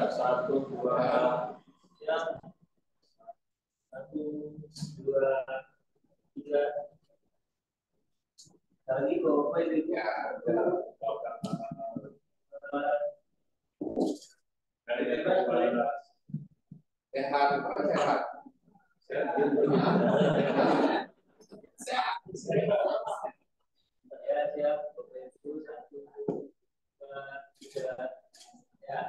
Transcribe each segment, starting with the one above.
Satu, dua, ya. Satu, dua, tiga. Tadi kok ini ya. Sehat, sehat. Ya, siap. Satu, dua, tiga. Ya.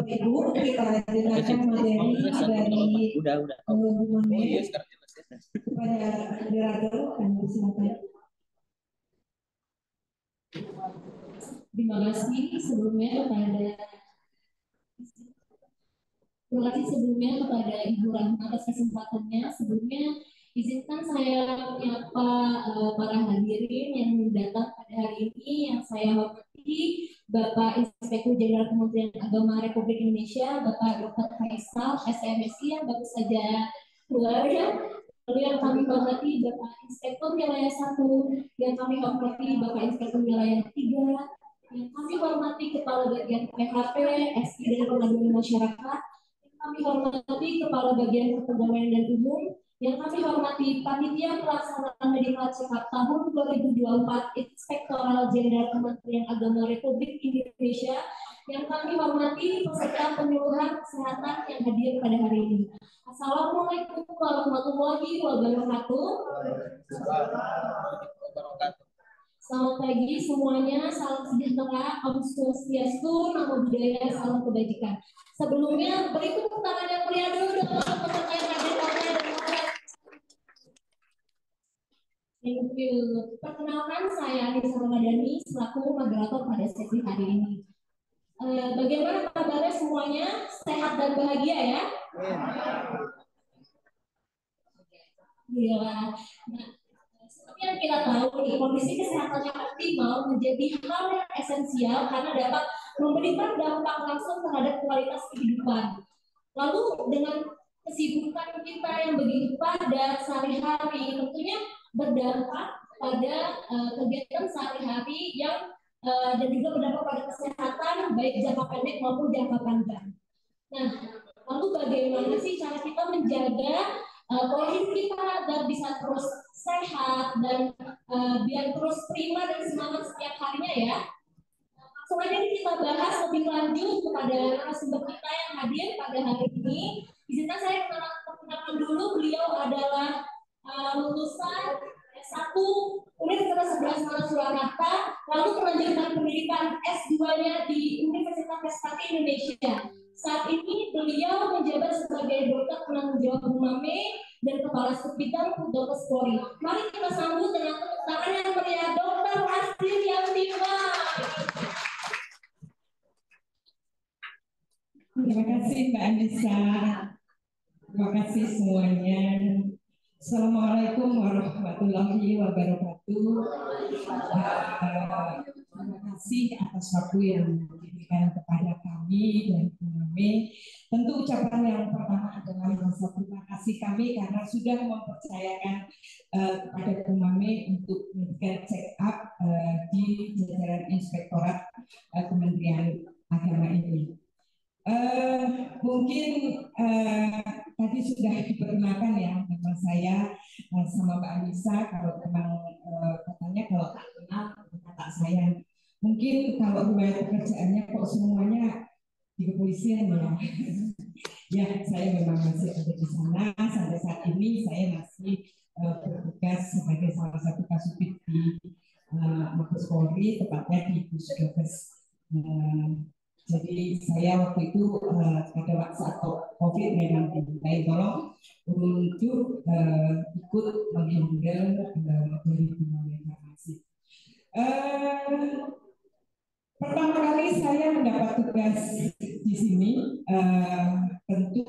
Ibu, kita dengarkan materi dari hubungannya kepada moderator dan silakan. Terima kasih sebelumnya kepada Ibu Rahma atas kesempatannya. Sebelumnya izinkan saya menyapa para hadirin yang datang pada hari ini. Yang saya hormati Bapak Inspektur Jenderal Kementerian Agama Republik Indonesia, Bapak Dr. Faisal, SMSI yang baru saja keluar ya. Lalu yang kami hormati Bapak Inspektur Wilayah 1, yang kami hormati Bapak Inspektur Wilayah 3, yang kami hormati Kepala Bagian PHP, SI dan Pengaduan Masyarakat, yang kami hormati Kepala Bagian Kepegawaian dan Umum, yang kami hormati Panitia Pelaksanaan Medical Check-up tahun 2024 Inspektoral Jenderal Kementerian Agama Republik Indonesia, yang kami hormati peserta penyuluhan kesehatan yang hadir pada hari ini. Assalamualaikum warahmatullahi wabarakatuh. Selamat pagi semuanya, salam sejahtera, Om Swastiastu, Namo Buddhaya, salam kebajikan. Sebelumnya beri tepuk tangan yang meriah dulu untuk peserta yang hadir pada Thank you. Perkenalkan, saya Anissa Ramadhani selaku moderator pada sesi hari ini. Bagaimana kabarnya semuanya? Sehat dan bahagia ya? Iya. Nah, seperti yang kita tahu nih, kondisi kesehatan yang optimal menjadi hal yang esensial karena dapat memberikan dampak langsung terhadap kualitas kehidupan. Lalu dengan kesibukan kita yang begitu padat sehari-hari, tentunya berdampak pada kegiatan sehari-hari yang dan juga berdampak pada kesehatan baik jangka pendek maupun jangka panjang. Nah, lalu bagaimana sih cara kita menjaga pola hidup kita agar bisa terus sehat dan biar terus prima dan semangat setiap harinya ya? Langsung aja kita bahas lebih lanjut kepada narasumber kita yang hadir pada hari ini. Izinkan saya perkenalkan dulu, beliau adalah lulusan S1 Universitas 11 Malang Surakarta, lalu melanjutkan pendidikan S2-nya di Universitas Trisakti Indonesia. Saat ini beliau menjabat sebagai dokter penanggung jawab Bumame dan kepala Subbidang Dokes Polri. Mari kita sambut dengan tepuk tangan yang meriah Dokter Hasdir Yantifa. Terima kasih Mbak Anissa. Terima kasih semuanya. Assalamualaikum warahmatullahi wabarakatuh. Terima kasih atas waktu yang diberikan kepada kami dan Bumame. Tentu ucapan yang pertama adalah rasa terima kasih kami karena sudah mempercayakan kepada Bumame untuk memberikan check up di jajaran Inspektorat Kementerian Agama ini. Mungkin tadi sudah diperkenalkan ya nama saya sama Mbak Anissa. Kalau memang katanya kalau tak kenal kata saya. Mungkin kalau riwayat pekerjaannya kok semuanya di kepolisian ya. Ya, saya memang masih ada di sana. Sampai saat ini saya masih bertugas sebagai salah satu kasubit di Mabes Polri, tepatnya di Pusdokes. Jadi saya waktu itu pada saat COVID memang dimintai tolong untuk ikut menghandle dari pegawai farmasi. Pertama kali saya mendapat tugas di sini, tentu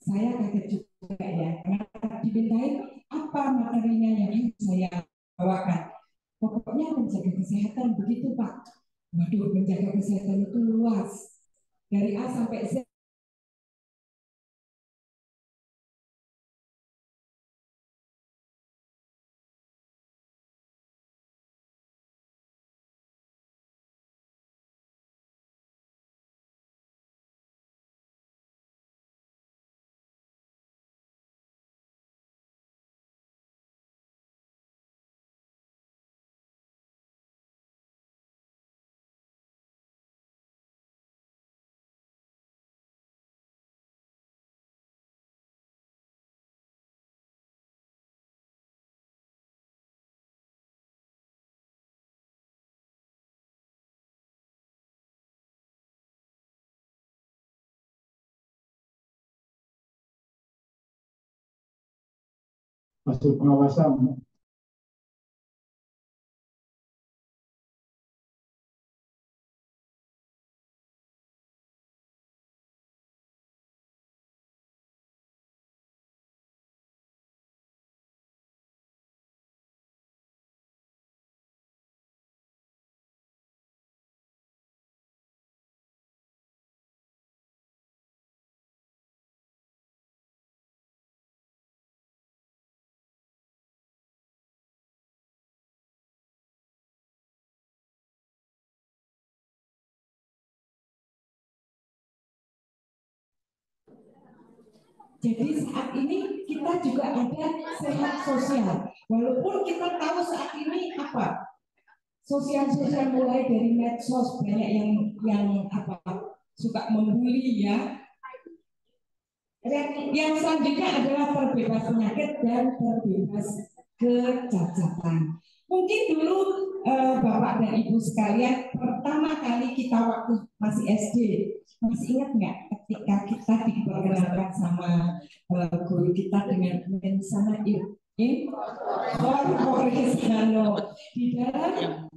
saya kaget juga ya, karena dimintai apa materinya yang saya bawakan. Pokoknya menjaga kesehatan, begitu Pak. Waduh, menjaga kesehatan itu luas, dari A sampai Z. Masih pengawasan. Jadi saat ini kita juga ada sehat sosial. Walaupun kita tahu saat ini apa sosial mulai dari medsos banyak yang suka membuli ya. Yang selanjutnya adalah terbebas penyakit dan terbebas kecacatan. Mungkin dulu Bapak dan Ibu sekalian pertama kali kita waktu masih SD, masih ingat nggak ketika kita diperkenalkan sama guru kita dengan mensana Corporesano di dalam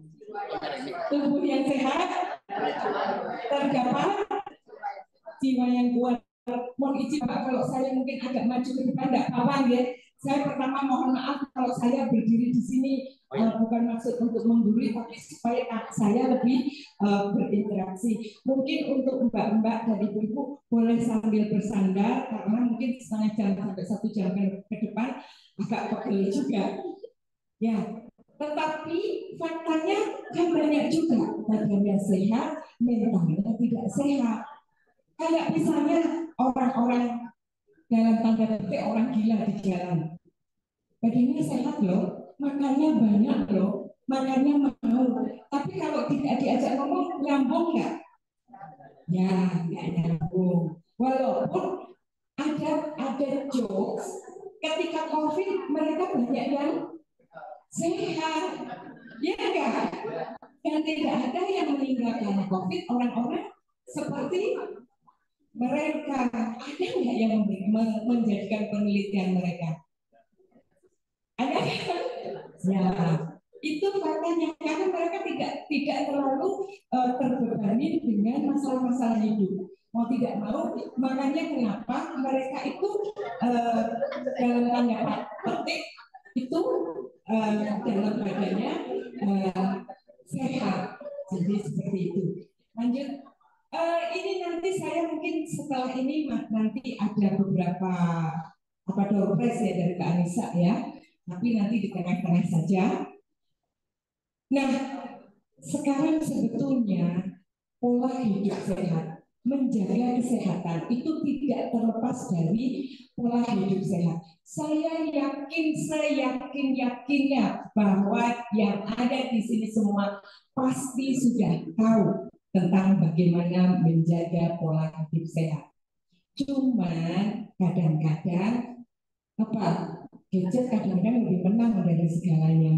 tubuh yang sehat terdapat jiwa yang kuat. Mohon izin Pak, kalau saya mungkin agak maju ke depan, tidak apa-apa ya. Saya pertama mohon maaf kalau saya berdiri di sini bukan maksud untuk menggurui, tapi supaya saya lebih berinteraksi. Mungkin untuk mbak-mbak dan ibu-ibu boleh sambil bersandar, karena mungkin setengah jam sampai 1 jam ke depan agak pegel juga. Ya, tetapi faktanya kan banyak juga badannya sehat, mentalnya tidak sehat. Kayak misalnya orang-orang dalam tanda petik orang gila di jalan. Badannya sehat loh, makannya banyak loh, makannya mau. Tapi kalau tidak diajak ngomong, nyambung nggak? Ya, nggak nyambung. Walaupun ada jokes, ketika COVID mereka banyak yang sehat, ya enggak? Dan tidak ada yang meninggal karena COVID, orang-orang seperti mereka. Ada nggak yang menjadikan penelitian mereka? Ada kan? Ya, itu faktanya karena mereka tidak terlalu terbebani dengan masalah-masalah hidup. Mau tidak mau, makanya kenapa mereka itu dalam tanda petik itu dalam badannya sehat. Jadi seperti itu. Lanjut. Ini nanti saya mungkin setelah ini nanti ada beberapa doorpress ya dari Kak Anissa ya, tapi nanti di tengah-tengah saja. Nah, sekarang sebetulnya pola hidup sehat, menjaga kesehatan itu tidak terlepas dari pola hidup sehat. Saya yakin, seyakin-yakinnya bahwa yang ada di sini semua pasti sudah tahu tentang bagaimana menjaga pola hidup sehat. Cuman kadang-kadang gadget kadang-kadang lebih menang dari segalanya.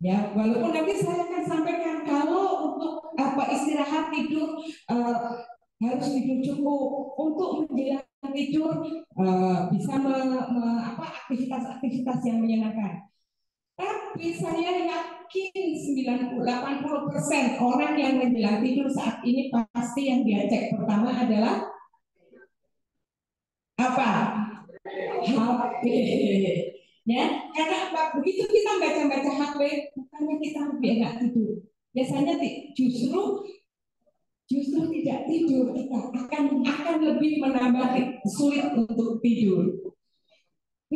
Ya, walaupun nanti saya akan sampaikan kalau untuk istirahat tidur harus tidur cukup, untuk menjelang tidur bisa aktivitas-aktivitas yang menyenangkan. Tapi saya yakin 90-80% orang yang menjelang tidur saat ini pasti yang dia cek pertama adalah apa? HP. Ya, karena apa? Begitu kita baca-baca HP, bukannya kita lebih enak tidur. Biasanya justru tidak tidur, kita akan lebih menambah sulit untuk tidur.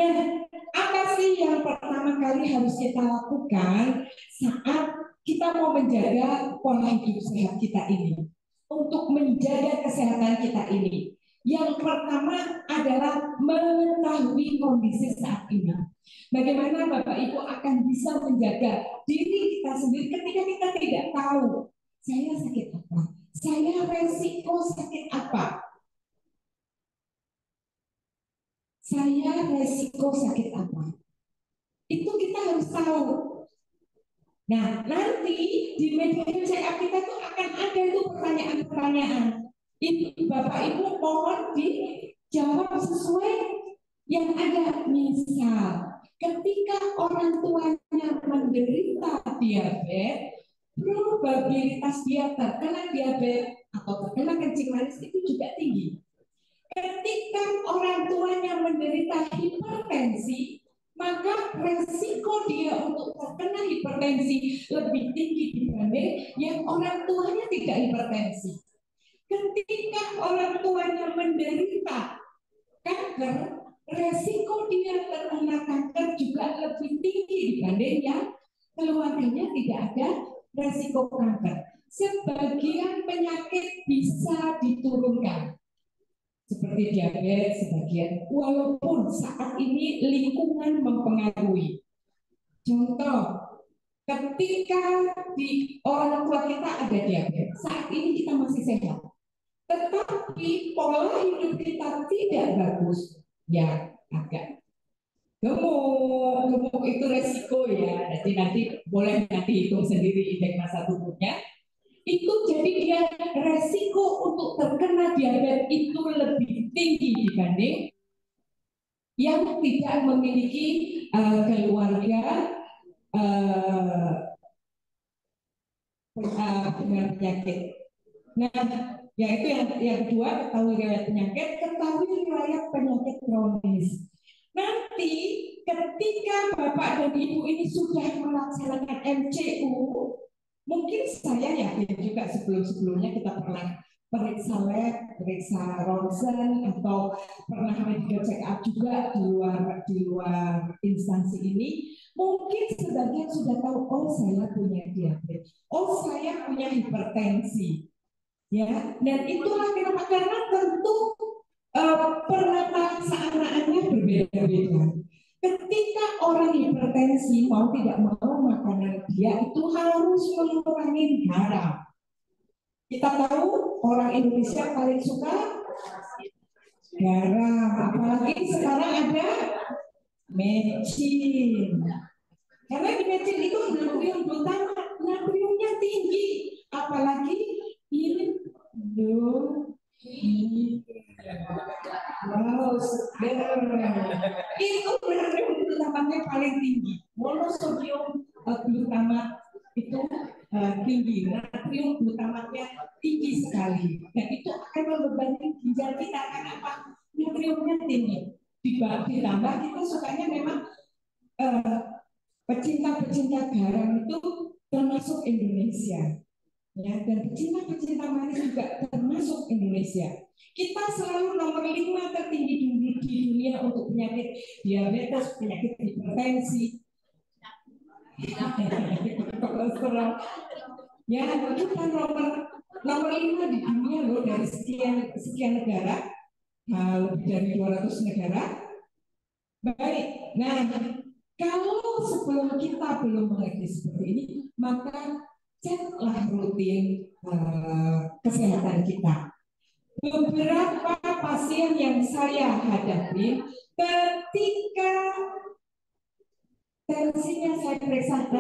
Nah, apa sih yang pertama kali harus kita lakukan saat kita mau menjaga pola hidup sehat kita ini? Untuk menjaga kesehatan kita ini. Yang pertama adalah mengetahui kondisi saat ini. Bagaimana Bapak Ibu akan bisa menjaga diri kita sendiri ketika kita tidak tahu saya sakit apa, saya resiko sakit apa, saya resiko sakit apa. Itu kita harus tahu. Nah, nanti di media check up kita tuh akan ada itu pertanyaan-pertanyaan. Itu Bapak Ibu mohon dijawab sesuai yang ada. Misal, ketika orang tuanya menderita diabetes, probabilitas dia terkena diabetes atau terkena kencing manis itu juga tinggi. Ketika orang tuanya menderita hipertensi, maka resiko dia untuk terkena hipertensi lebih tinggi dibanding yang orang tuanya tidak hipertensi. Ketika orang tuanya menderita kanker, resiko dia terkena kanker juga lebih tinggi dibanding yang keluarganya tidak ada resiko kanker. Sebagian penyakit bisa diturunkan, seperti diabetes sebagian, walaupun saat ini lingkungan mempengaruhi. Contoh, ketika di orang tua kita ada diabetes, saat ini kita masih sehat, tetapi pola hidup kita tidak bagus, ya agak gemuk itu resiko ya. Jadi nanti boleh hitung sendiri indeks massa tubuhnya. Itu jadi dia resiko untuk terkena diabetes itu lebih tinggi dibanding yang tidak memiliki keluarga dengan penyakit. Nah, yaitu yang kedua, ketahui riwayat penyakit, ketahui riwayat penyakit kronis. Nanti ketika Bapak dan Ibu ini sudah melaksanakan MCU, mungkin saya yakin juga sebelumnya kita pernah periksa lab, periksa ronsen, atau pernah medical check up juga di luar instansi ini. Mungkin sebagian sudah tahu, oh saya punya diabetes, oh saya punya hipertensi, ya. Dan itulah kenapa, karena tentu penataan seanaknya berbeda-beda. Ketika orang hipertensi mau tidak mau makanan dia itu harus mengurangi garam. Kita tahu orang Indonesia paling suka garam, apalagi sekarang ada mecin. Karena di mecin itu natrium glutamat, natriumnya tinggi, apalagi ini itu natrium glutamatnya paling tinggi. Monosodium glutamat itu tinggi, natrium glutamatnya tinggi sekali, dan itu akan membebani ginjal kita. Kenapa? Natriumnya tinggi. Ditambah kita sukanya memang pecinta-pecinta garam itu termasuk Indonesia, ya, dan pecinta-pecinta manis juga termasuk Indonesia. Kita selalu nomor 5 tertinggi di dunia untuk penyakit diabetes, penyakit hipertensi, kolesterol. Ya, kita nomor nomor 5 di dunia loh dari sekian negara, lebih dari 200 negara. Baik, nah kalau sebelum kita belum mengerti seperti ini, maka ceklah rutin kesehatan kita. Beberapa pasien yang saya hadapi ketika tensinya saya periksa,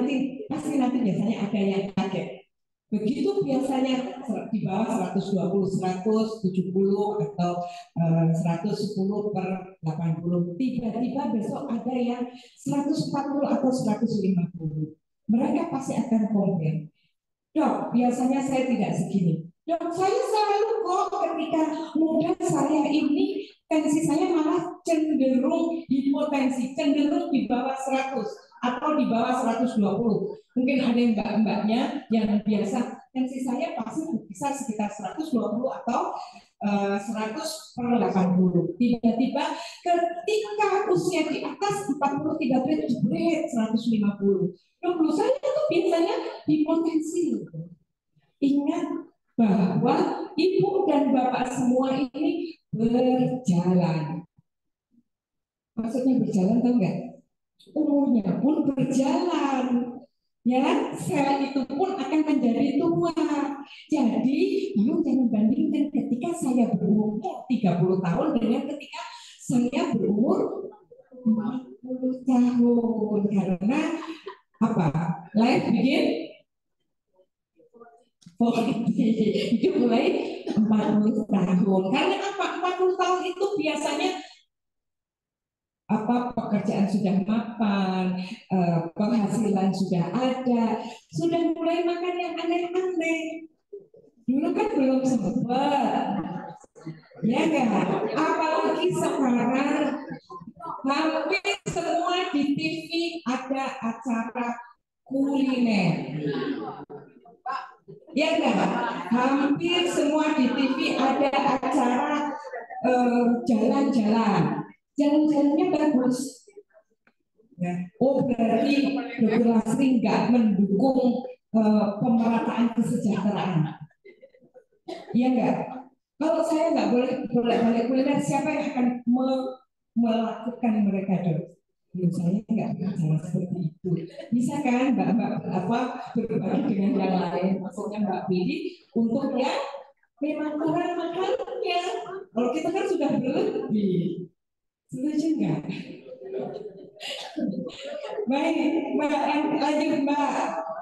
pasti nanti biasanya ada yang kaget. Begitu biasanya di bawah 120, 170 atau 110 per 80. Tiba-tiba besok ada yang 140 atau 150. Mereka pasti akan komplain. Dok, biasanya saya tidak segini. Dok, saya selalu kok ketika muda saya ini tensi saya malah cenderung hipotensi, cenderung di bawah 100 atau di bawah 120. Mungkin ada yang mbak-mbaknya yang biasa tensi saya pasti bisa sekitar 120 atau 100 per 80. Tiba-tiba ketika usia di atas 40 tiba-tiba jebret 150. Dok, saya itu biasanya hipotensi. Ingat bahwa ibu dan bapak semua ini berjalan. Maksudnya berjalan tahu nggak? Umurnya pun berjalan. Ya, sel itu pun akan menjadi tua. Jadi, jangan bandingkan ketika saya berumur 30 tahun dengan ketika saya berumur 40 tahun. Karena apa? Life begin itu mulai 40 tahun. Karena apa? 40 tahun itu biasanya pekerjaan sudah mapan, penghasilan sudah ada, sudah mulai makan yang aneh-aneh. Dulu kan belum sempat, ya kan? Apalagi sekarang hampir semua di TV ada acara kuliner. Ya kan? Hampir semua di TV ada acara jalan-jalan. Jalan-jalannya bagus. Ya. Oh, berarti Dr. Lasri nggak mendukung pemerataan kesejahteraan. Iya enggak? Kalau saya nggak boleh balik kuliner, siapa yang akan melakukan mereka dong? Saya nggak bicara seperti itu. Bisa kan Mbak berbagi dengan yang lain, maksudnya Mbak Billy untuk yang memang kurang makannya. Kalau kita kan sudah berlebih. Setuju nggak? Baik, Mbak, lanjut Mbak.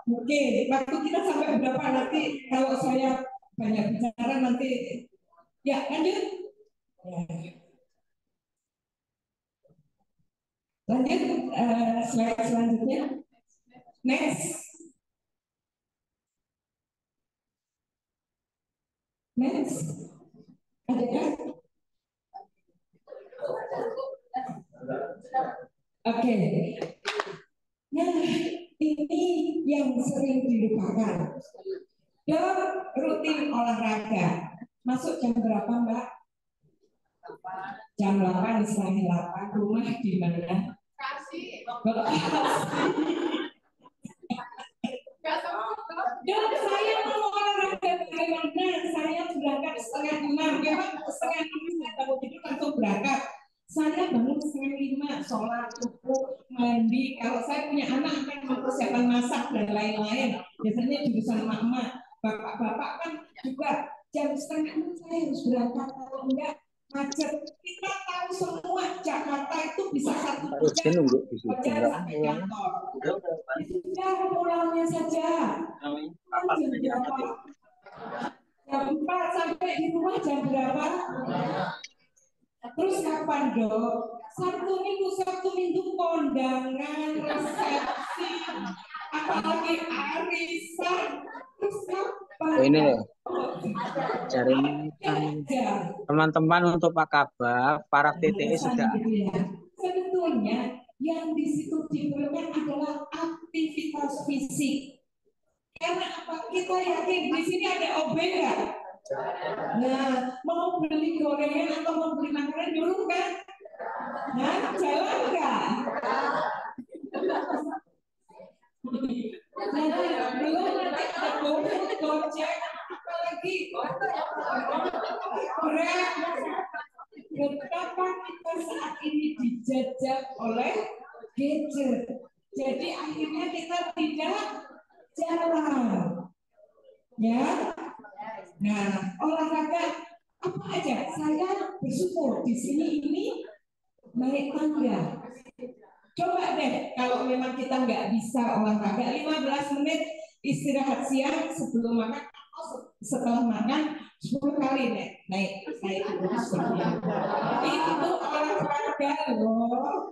Oke, waktu kita sampai berapa nanti? Kalau saya banyak bicara nanti, ya lanjut. Lanjut, slide selanjutnya. Next. Next. Ada kan? Oke. Nah, ini yang sering dilupakan. Dok, rutin olahraga. Masuk jam berapa, Mbak? Jam 8, setengah 8. Rumah di mana? Dok, saya mau olahraga bagaimana? Saya berangkat setengah 5. Memang setengah 5 saya bangun tidur langsung berangkat. Saya bangun setengah 5, sholat, cukup, mandi. Kalau saya punya anak akan mempersiapkan masak dan lain-lain. Biasanya jurusan emak-emak. Bapak-bapak kan juga jam setengah 6 saya harus berangkat. Kalau enggak macet. Kita tahu semua Jakarta itu bisa 1 jam berjalan sampai kantor. Sudah pulangnya saja. Jam 4 sampai di rumah jam berapa? Terus kapan dok? Sabtu minggu kondangan, resepsi, apalagi arisan. Terus kapan? Ini loh, cari teman-teman untuk Pak Kabak, para TTE sudah. Sebetulnya yang di situ diperlukan adalah aktivitas fisik. Karena apa? Kita yakin di sini ada OB nggak? Nah, mau beli gorengan atau mau beli makanan dulu kan? Nah, jalan nggak? Nah, belum nanti ada Gojek, apalagi lagi betapa kita saat ini dijajah oleh gadget. Jadi akhirnya kita tidak jalan. Ya. Nah, olahraga apa aja? Saya bersyukur di sini ini naik tangga. Coba deh, kalau memang kita nggak bisa olahraga, 15 menit istirahat siang sebelum makan atau setelah makan 10 kali naik turun seperti itu. Itu olahraga loh.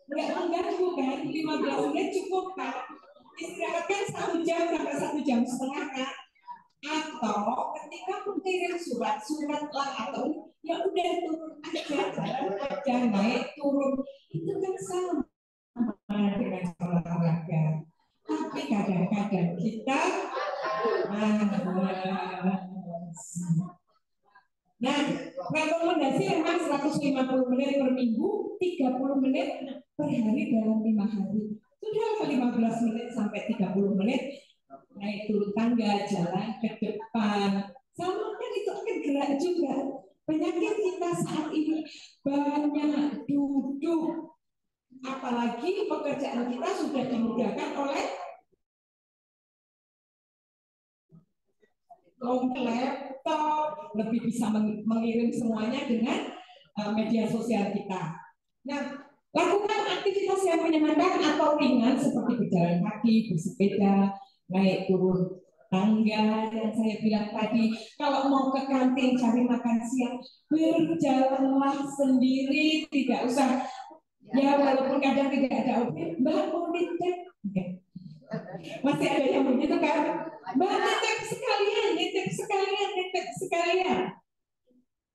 Nggak mengganggu kan, 15 menit cukup kan? Istirahatkan 1 jam sampai 1 jam setengah kan? Atau ketika mengirim surat lah atau ya udah turun aja, jalan aja, naik turun, itu kan sama dengan olahraga. Tapi kadang-kadang kita rekomendasi memang 150 menit per minggu, 30 menit per hari dalam 5 hari. Sudah 15 menit sampai 30 menit naik turun tangga, jalan ke depan. Sama kan itu akan gerak juga. Penyakit kita saat ini banyak duduk. Apalagi pekerjaan kita sudah dimudahkan oleh laptop, lebih bisa mengirim semuanya dengan media sosial kita. Nah, lakukan aktivitas yang menyenangkan atau ringan seperti berjalan kaki, bersepeda, naik turun tangga yang saya bilang tadi. Kalau mau ke kantin cari makan siang, berjalanlah sendiri, tidak usah. Ya walaupun kadang tidak ada objek, Mbak mau nitip. Masih ada yang begitu kan? Mbak nitip sekalian.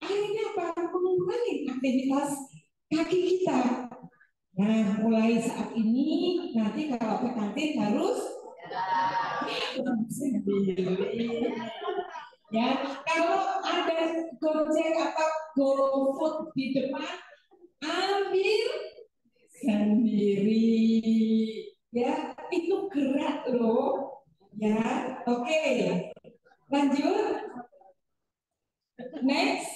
Akhirnya apa? Mengurangi aktivitas kaki kita. Nah, mulai saat ini nanti kalau ke kantin harus sendiri. Ya, kalau ada Gojek atau GoFood di depan, ambil sendiri. Ya, itu gerak loh. Ya, oke. Lanjut. Next.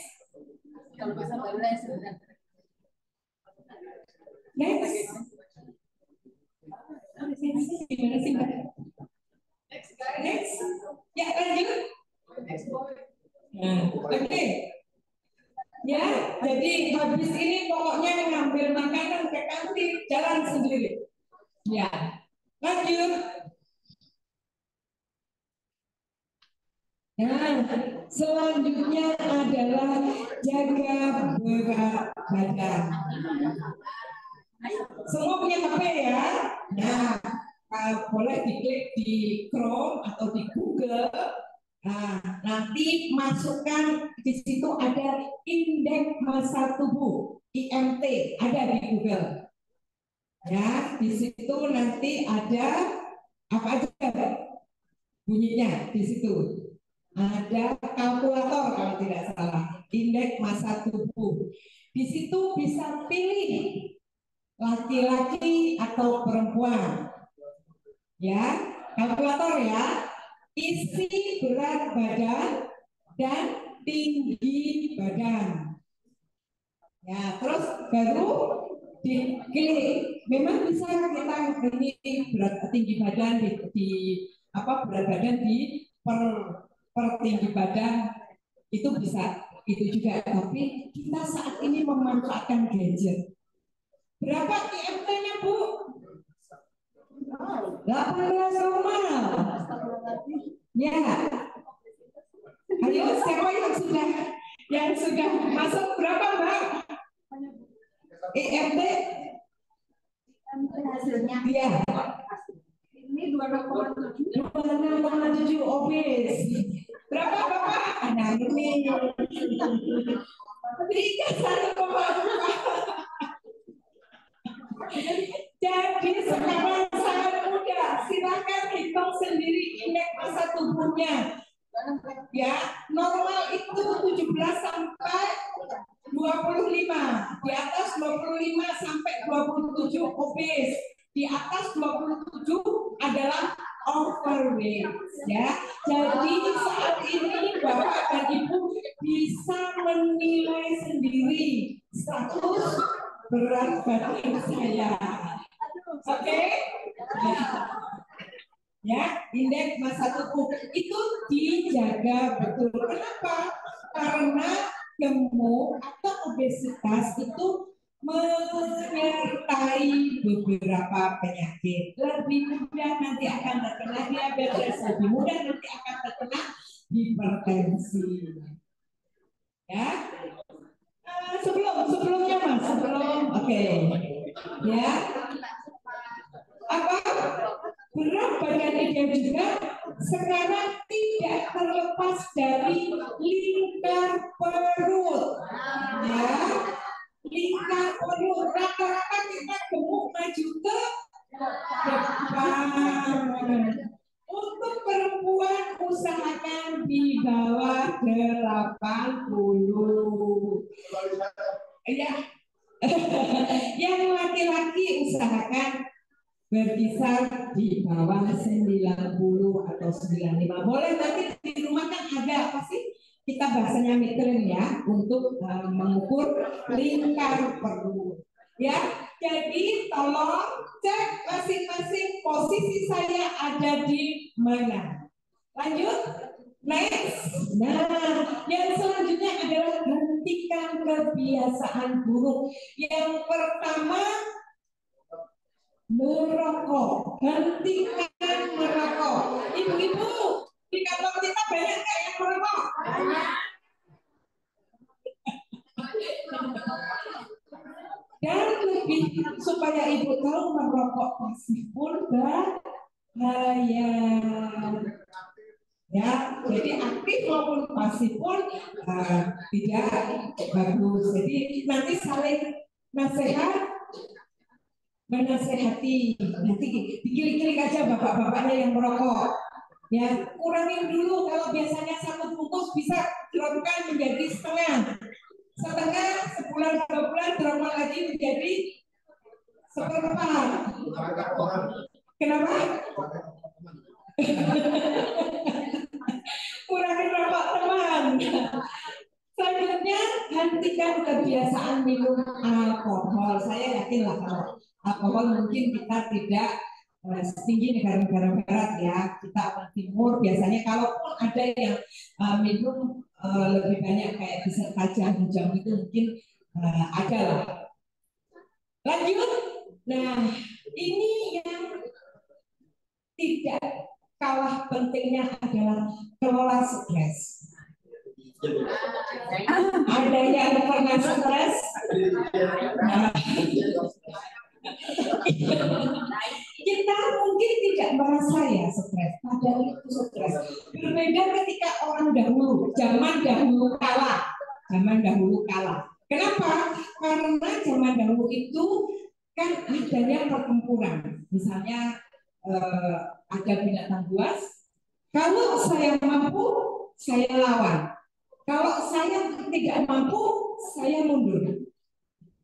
Kalau bisa baru next. Next. Gimana sih, Mbak? Next. Ya, lanjut. Nah, oke. Ya, jadi habis ini pokoknya ngambil makanan ke kantin, jalan sendiri. Ya, lanjut. Nah, selanjutnya adalah jaga berat badan. Semua punya HP ya. Nah, boleh diklik di Chrome atau di Google. Nah, nanti masukkan di situ ada indeks massa tubuh (IMT), ada di Google. Ya, di situ nanti ada apa aja bunyinya di situ. Ada kalkulator kalau tidak salah, indeks massa tubuh. Di situ bisa pilih laki-laki atau perempuan. Ya, kalkulator ya. Isi berat badan dan tinggi badan. Ya, terus baru diklik. Memang bisa kita ini berat tinggi badan di berat badan di per tinggi badan itu bisa itu juga. Tapi kita saat ini memanfaatkan gadget. Berapa IMT-nya, Bu? 18 normal. Ya. Ayo, siapa yang sudah masuk berapa, Mbak? IMT? Hasilnya. Iya. Ini 26,7. 26,7 obes. Berapa, Bapak? Nah, ini. Berikan 1,4. Jadi sekarang sangat mudah. Silakan hitung sendiri indeks massa tubuhnya. Ya, normal itu 17 sampai 25. Di atas 25 sampai 27 obes. Di atas 27 adalah overweight ya. Jadi saat ini Bapak dan Ibu bisa menilai sendiri status berat badan saya. Oke? Ya, indeks massa tubuh itu dijaga betul. Kenapa? Karena gemuk atau obesitas itu menyertai beberapa penyakit. Lebih mudah nanti akan terkena diabetes, lebih mudah nanti akan terkena hipertensi. Ya, sebelumnya Mas, oke. Ya, apa? Berat badan ideal juga sekarang tidak terlepas dari lingkar perut. Ya, lingkar perut. Rata-rata kita gemuk maju ke depan. Untuk perempuan usahakan di bawah 80. Ya. Yang laki-laki usahakan berkisar di bawah 90 atau 95. Boleh nanti di rumah kan ada apa sih? Kita bahasanya metering ya untuk mengukur lingkar perut. Ya, jadi tolong cek masing-masing posisi saya ada di mana. Lanjut, next. Nah, yang selanjutnya adalah hentikan kebiasaan buruk. Yang pertama, merokok. Hentikan merokok. Ibu-ibu, di kantor kita banyak nggak yang merokok? Dan lebih supaya ibu tahu merokok pasif pun bahaya. Ya, jadi aktif maupun pasif pun tidak bagus. Jadi nanti saling menasehati. Nanti dikilik-kilik aja bapak-bapaknya yang merokok. Ya, kurangin dulu. Kalau biasanya 1 bungkus bisa turunkan menjadi setengah, sebulan 2 bulan turunkan lagi menjadi seperempat. Kenapa? Kurangin rokok teman. Selanjutnya, hentikan kebiasaan minum alkohol. Saya yakin lah kalau alkohol mungkin kita tidak setinggi negara-negara barat ya. Kita orang timur biasanya kalaupun ada yang minum lebih banyak kayak bisa tajam itu mungkin ada lah. Lanjut. Nah, ini yang tidak kalah pentingnya adalah kelola stres. Ada yang pernah stres? Nah, kita mungkin tidak merasa ya stres, padahal itu stres. Berbeda ketika orang dahulu, zaman dahulu kala. Kenapa? Karena zaman dahulu itu kan adanya pertempuran. Misalnya ada binatang buas. Kalau saya mampu, saya lawan. Kalau saya tidak mampu, saya mundur.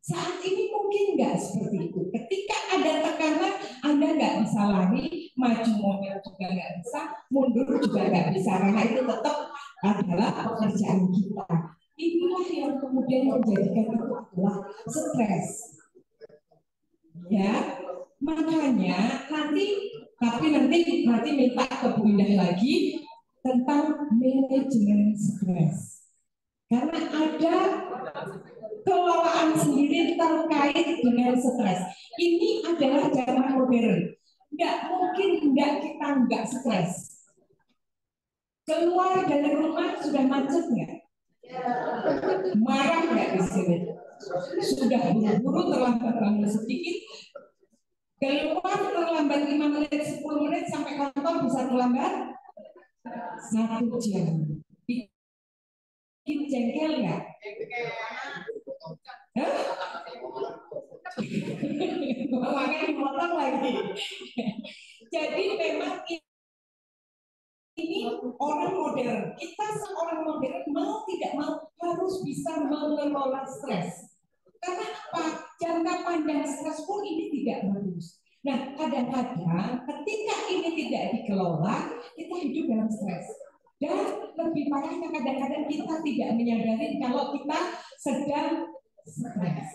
Saat ini mungkin nggak seperti itu. Ketika ada tekanan, Anda nggak bisa lari, maju mobil juga nggak bisa, mundur juga nggak bisa. Karena itu tetap adalah pekerjaan kita. Inilah yang kemudian menjadikan itu adalah stres. Ya, makanya nanti minta ke Bu Indah lagi tentang manajemen stres. Karena ada kelolaan sendiri terkait dengan stres. Ini adalah zaman modern. Nggak mungkin kita nggak stres. Keluar dari rumah sudah macet nggak? Marah nggak di sini? Sudah buru-buru terlambat bangun sedikit. Keluar terlambat 5 menit, 10 menit sampai kantor bisa terlambat 1 jam. Bikin jengkel nggak? Makanya dipotong lagi. Jadi memang ini orang modern. Kita seorang modern mau tidak mau harus bisa mengelola stres. Karena apa? Jangka panjang stres pun ini tidak bagus. Nah, kadang-kadang ketika ini tidak dikelola, kita hidup dalam stres. Dan lebih parahnya kadang-kadang kita tidak menyadari kalau kita sedang stres.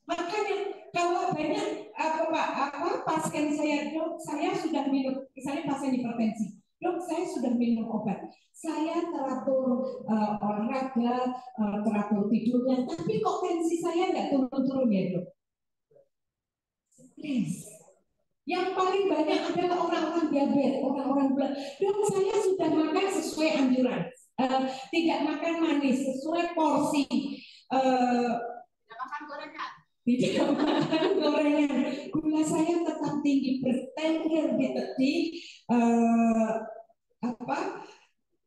Makanya kalau banyak pasien saya, dok, saya sudah minum, misalnya pasien hipertensi, dok, saya sudah minum obat, saya teratur olahraga, teratur tidurnya, tapi kok tensi saya nggak turun-turun ya, dok? Stres. Yang paling banyak adalah orang-orang diabetes, orang-orang bilang, dok, saya sudah makan sesuai anjuran, tidak makan manis, sesuai porsi, tidak makan gorengan, gula saya tetap tinggi, bertengger di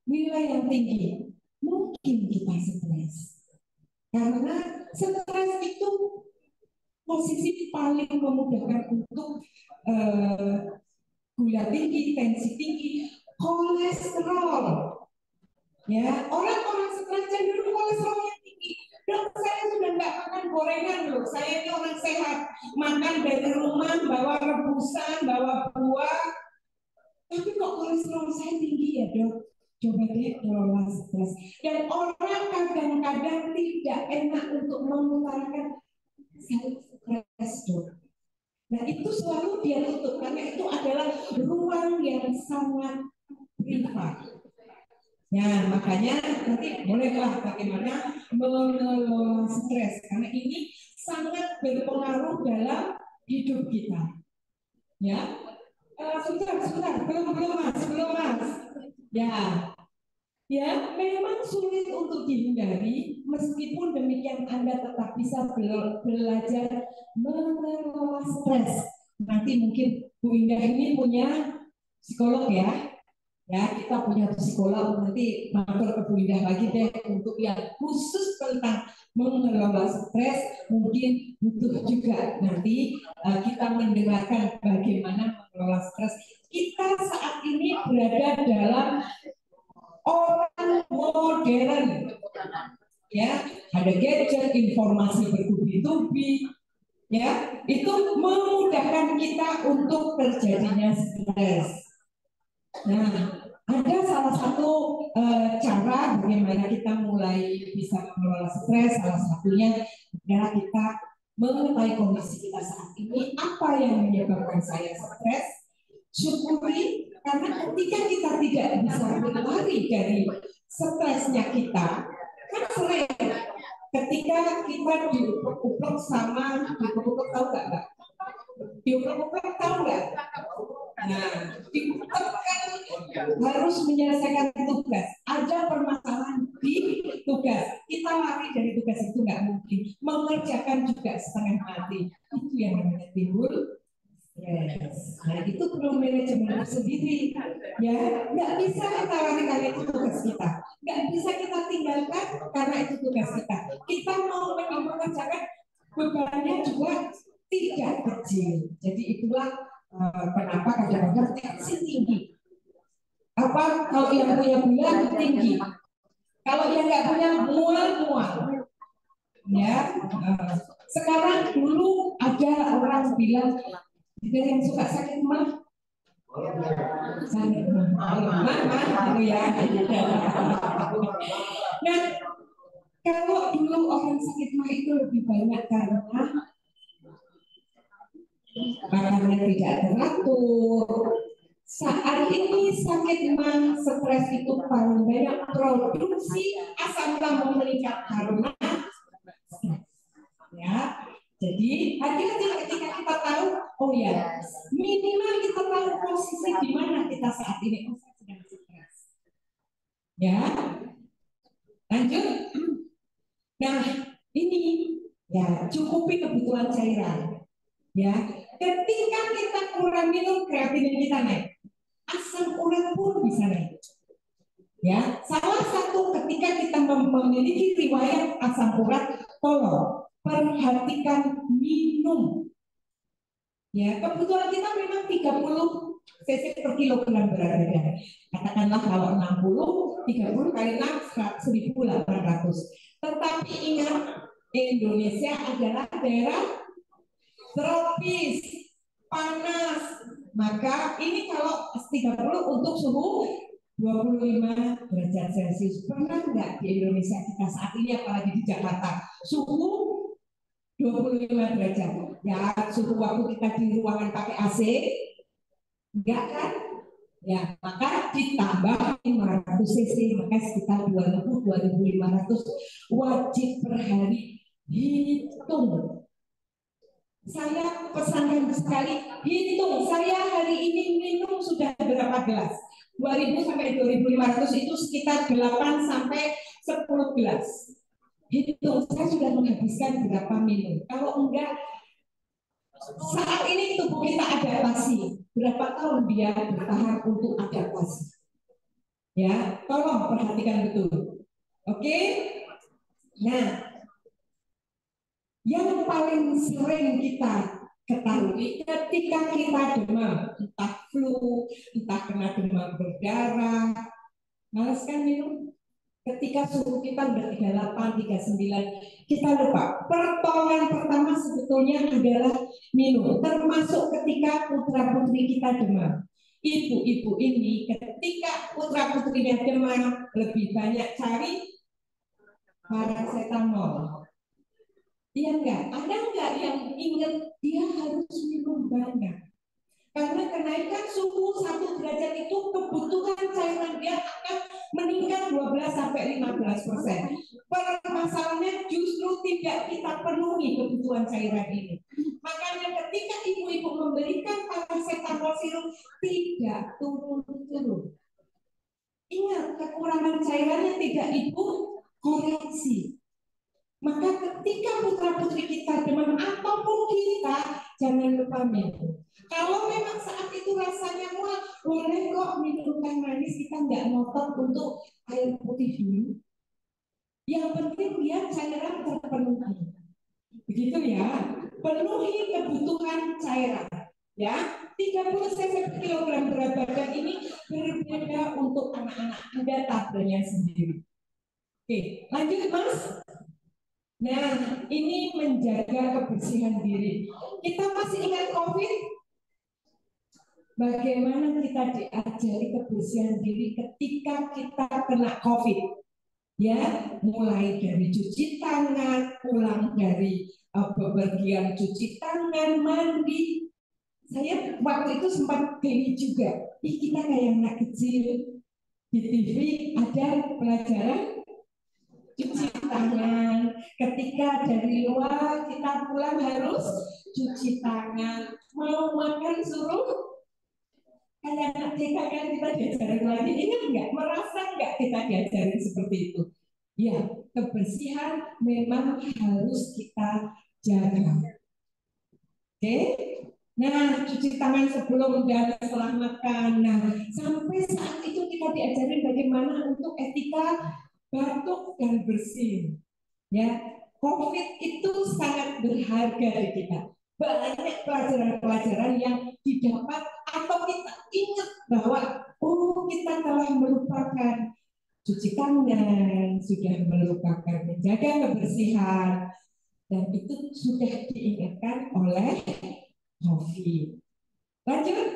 nilai yang tinggi. Mungkin kita stres, karena stres itu posisi paling memudahkan untuk gula tinggi, tensi tinggi, kolesterol. Ya, orang-orang stres cenderung kolesterolnya tinggi. Dok, saya sudah nggak makan gorengan loh. Saya ini orang sehat, makan dari rumah, bawa rebusan, bawa buah. Tapi kok kolesterol saya tinggi ya, dok? Coba deh kelola stres. Dan orang kadang-kadang tidak enak untuk mengutarakan saya stres, dok. Nah, itu selalu dia tutup karena itu adalah ruang yang sangat privat. Nah, makanya nanti bolehlah bagaimana mengelola stres karena ini sangat berpengaruh dalam hidup kita. Ya, sebentar, belum mas. Ya, memang sulit untuk dihindari. Meskipun demikian Anda tetap bisa belajar mengelola stres. Nanti mungkin Bu Indah ini punya psikolog ya. Ya, kita punya psikolog, nanti mampir ke Bu Indah lagi deh untuk yang khusus tentang mengelola stres. Mungkin butuh juga nanti kita mendengarkan bagaimana mengelola stres. Kita saat ini berada dalam orang modern. Ya, ada gadget, informasi bertubi-tubi. Ya, itu memudahkan kita untuk terjadinya stres. Nah, ada salah satu cara bagaimana kita mulai bisa mengelola stres. Salah satunya adalah kita mengetahui kondisi kita saat ini, apa yang menyebabkan saya stres. Syukuri, karena ketika kita tidak bisa berlari dari stresnya kita, kan sering ketika kita diuplek-uplek sama diuplek-uplek, tahu nggak? Diuplek-uplek tahu nggak? Nah, harus menyelesaikan tugas. Ada permasalahan di tugas. Kita lari dari tugas itu nggak mungkin. Mengerjakan juga setengah mati. Itu yang namanya timbul stres. Nah, itu perlu manajemen tersendiri. Ya, nggak bisa kita lari karena itu tugas kita. Nggak bisa kita tinggalkan karena itu tugas kita. Kita mau mengerjakan bebannya juga tidak kecil. Jadi itulah kenapa kadang-kadang tensi tinggi. Apa kalau yang punya gula tinggi, kalau yang nggak punya mual. Ya, sekarang dulu ada orang bilang yang suka sakit mah, ya. Nah, kalau dulu orang sakit mah itu lebih banyak karena makannya tidak teratur. Saat ini sakit mah, stres itu paling banyak, produksi asam lambung meningkat karena ya. Jadi hati-hati ketika kita tahu, oh ya, minimal kita tahu posisi di mana kita saat ini, oh saya sedang stres. Ya, lanjut. Nah, ini ya cukupi kebutuhan cairan. Ya, ketika kita kurang minum, kreatinin kita naik. Asam urat pun bisa naik. Ya, salah satu ketika kita memiliki riwayat asam urat, tolong perhatikan minum. Ya, kebutuhan kita memang 30 cc per kilogram berat badan. Katakanlah kalau 60, 30 kali 6, 1.800. Tetapi ingat, Indonesia adalah daerah tropis, panas. Maka ini kalau 30 untuk suhu 25 derajat Celcius. Pernah nggak di Indonesia kita saat ini, apalagi di Jakarta, suhu 25 derajat? Ya, suhu waktu kita di ruangan pakai AC, enggak kan? Ya, maka ditambah 500 cc, maka sekitar 2.500 wajib per hari. Hitung. Saya pesankan sekali, hitung. Saya hari ini minum sudah berapa gelas? 2.000 sampai 2.500 itu sekitar 8 sampai 10 gelas. Hitung, saya sudah menghabiskan berapa minum. Kalau enggak, saat ini tubuh kita adaptasi. Berapa tahun dia bertahan untuk adaptasi? Ya, tolong perhatikan betul. Oke? Nah, yang paling sering kita ketahui ketika kita demam, entah flu, entah kena demam berdarah, males kan minum? Ketika suhu kita udah 38, 39, kita lupa. Pertolongan pertama sebetulnya adalah minum, termasuk ketika putra-putri kita demam. Ibu-ibu ini ketika putra-putrinya demam lebih banyak cari paracetamol. Iya enggak? Ada enggak yang ingat dia harus minum banyak? Karena kenaikan suhu 1 derajat itu kebutuhan cairan dia akan meningkat 12 sampai 15%. Permasalahannya justru tidak kita penuhi kebutuhan cairan ini. Makanya ketika ibu-ibu memberikan paracetamol sirup tidak turun-turun. Ingat, kekurangan cairannya tidak ibu koreksi. Maka ketika putra-putri kita demam ataupun kita, jangan lupa minum. Kalau memang saat itu rasanya mual, boleh kok minum teh manis, kita nggak ngotot untuk air putih dulu. Yang penting dia cairan terpenuhi. Begitu ya, penuhi kebutuhan cairan. Ya, 30 cc per kilogram berat badan ini berbeda untuk anak-anak. Ada tabelnya sendiri. Oke, lanjut Mas. Nah, ini menjaga kebersihan diri. Kita masih ingat COVID? Bagaimana kita diajari kebersihan diri ketika kita kena COVID? Ya, mulai dari cuci tangan, pulang dari bepergian cuci tangan, mandi. Saya waktu itu sempat gini juga. Kita kayak anak kecil. Di TV ada pelajaran cuci tangan. Ketika dari luar kita pulang harus cuci tangan. Mau makan suruh kayak anak TK kan kita diajarin lagi. Ingat nggak? Merasa nggak kita diajarin seperti itu? Ya, kebersihan memang harus kita jaga. Oke? Nah, cuci tangan sebelum dan setelah makan. Nah, sampai saat itu kita diajarin bagaimana untuk etika batuk dan bersin. Ya, COVID itu sangat berharga di kita. Banyak pelajaran-pelajaran yang didapat atau kita ingat bahwa kita telah melupakan cuci tangan, sudah melupakan menjaga kebersihan, dan itu sudah diingatkan oleh COVID. Lanjut.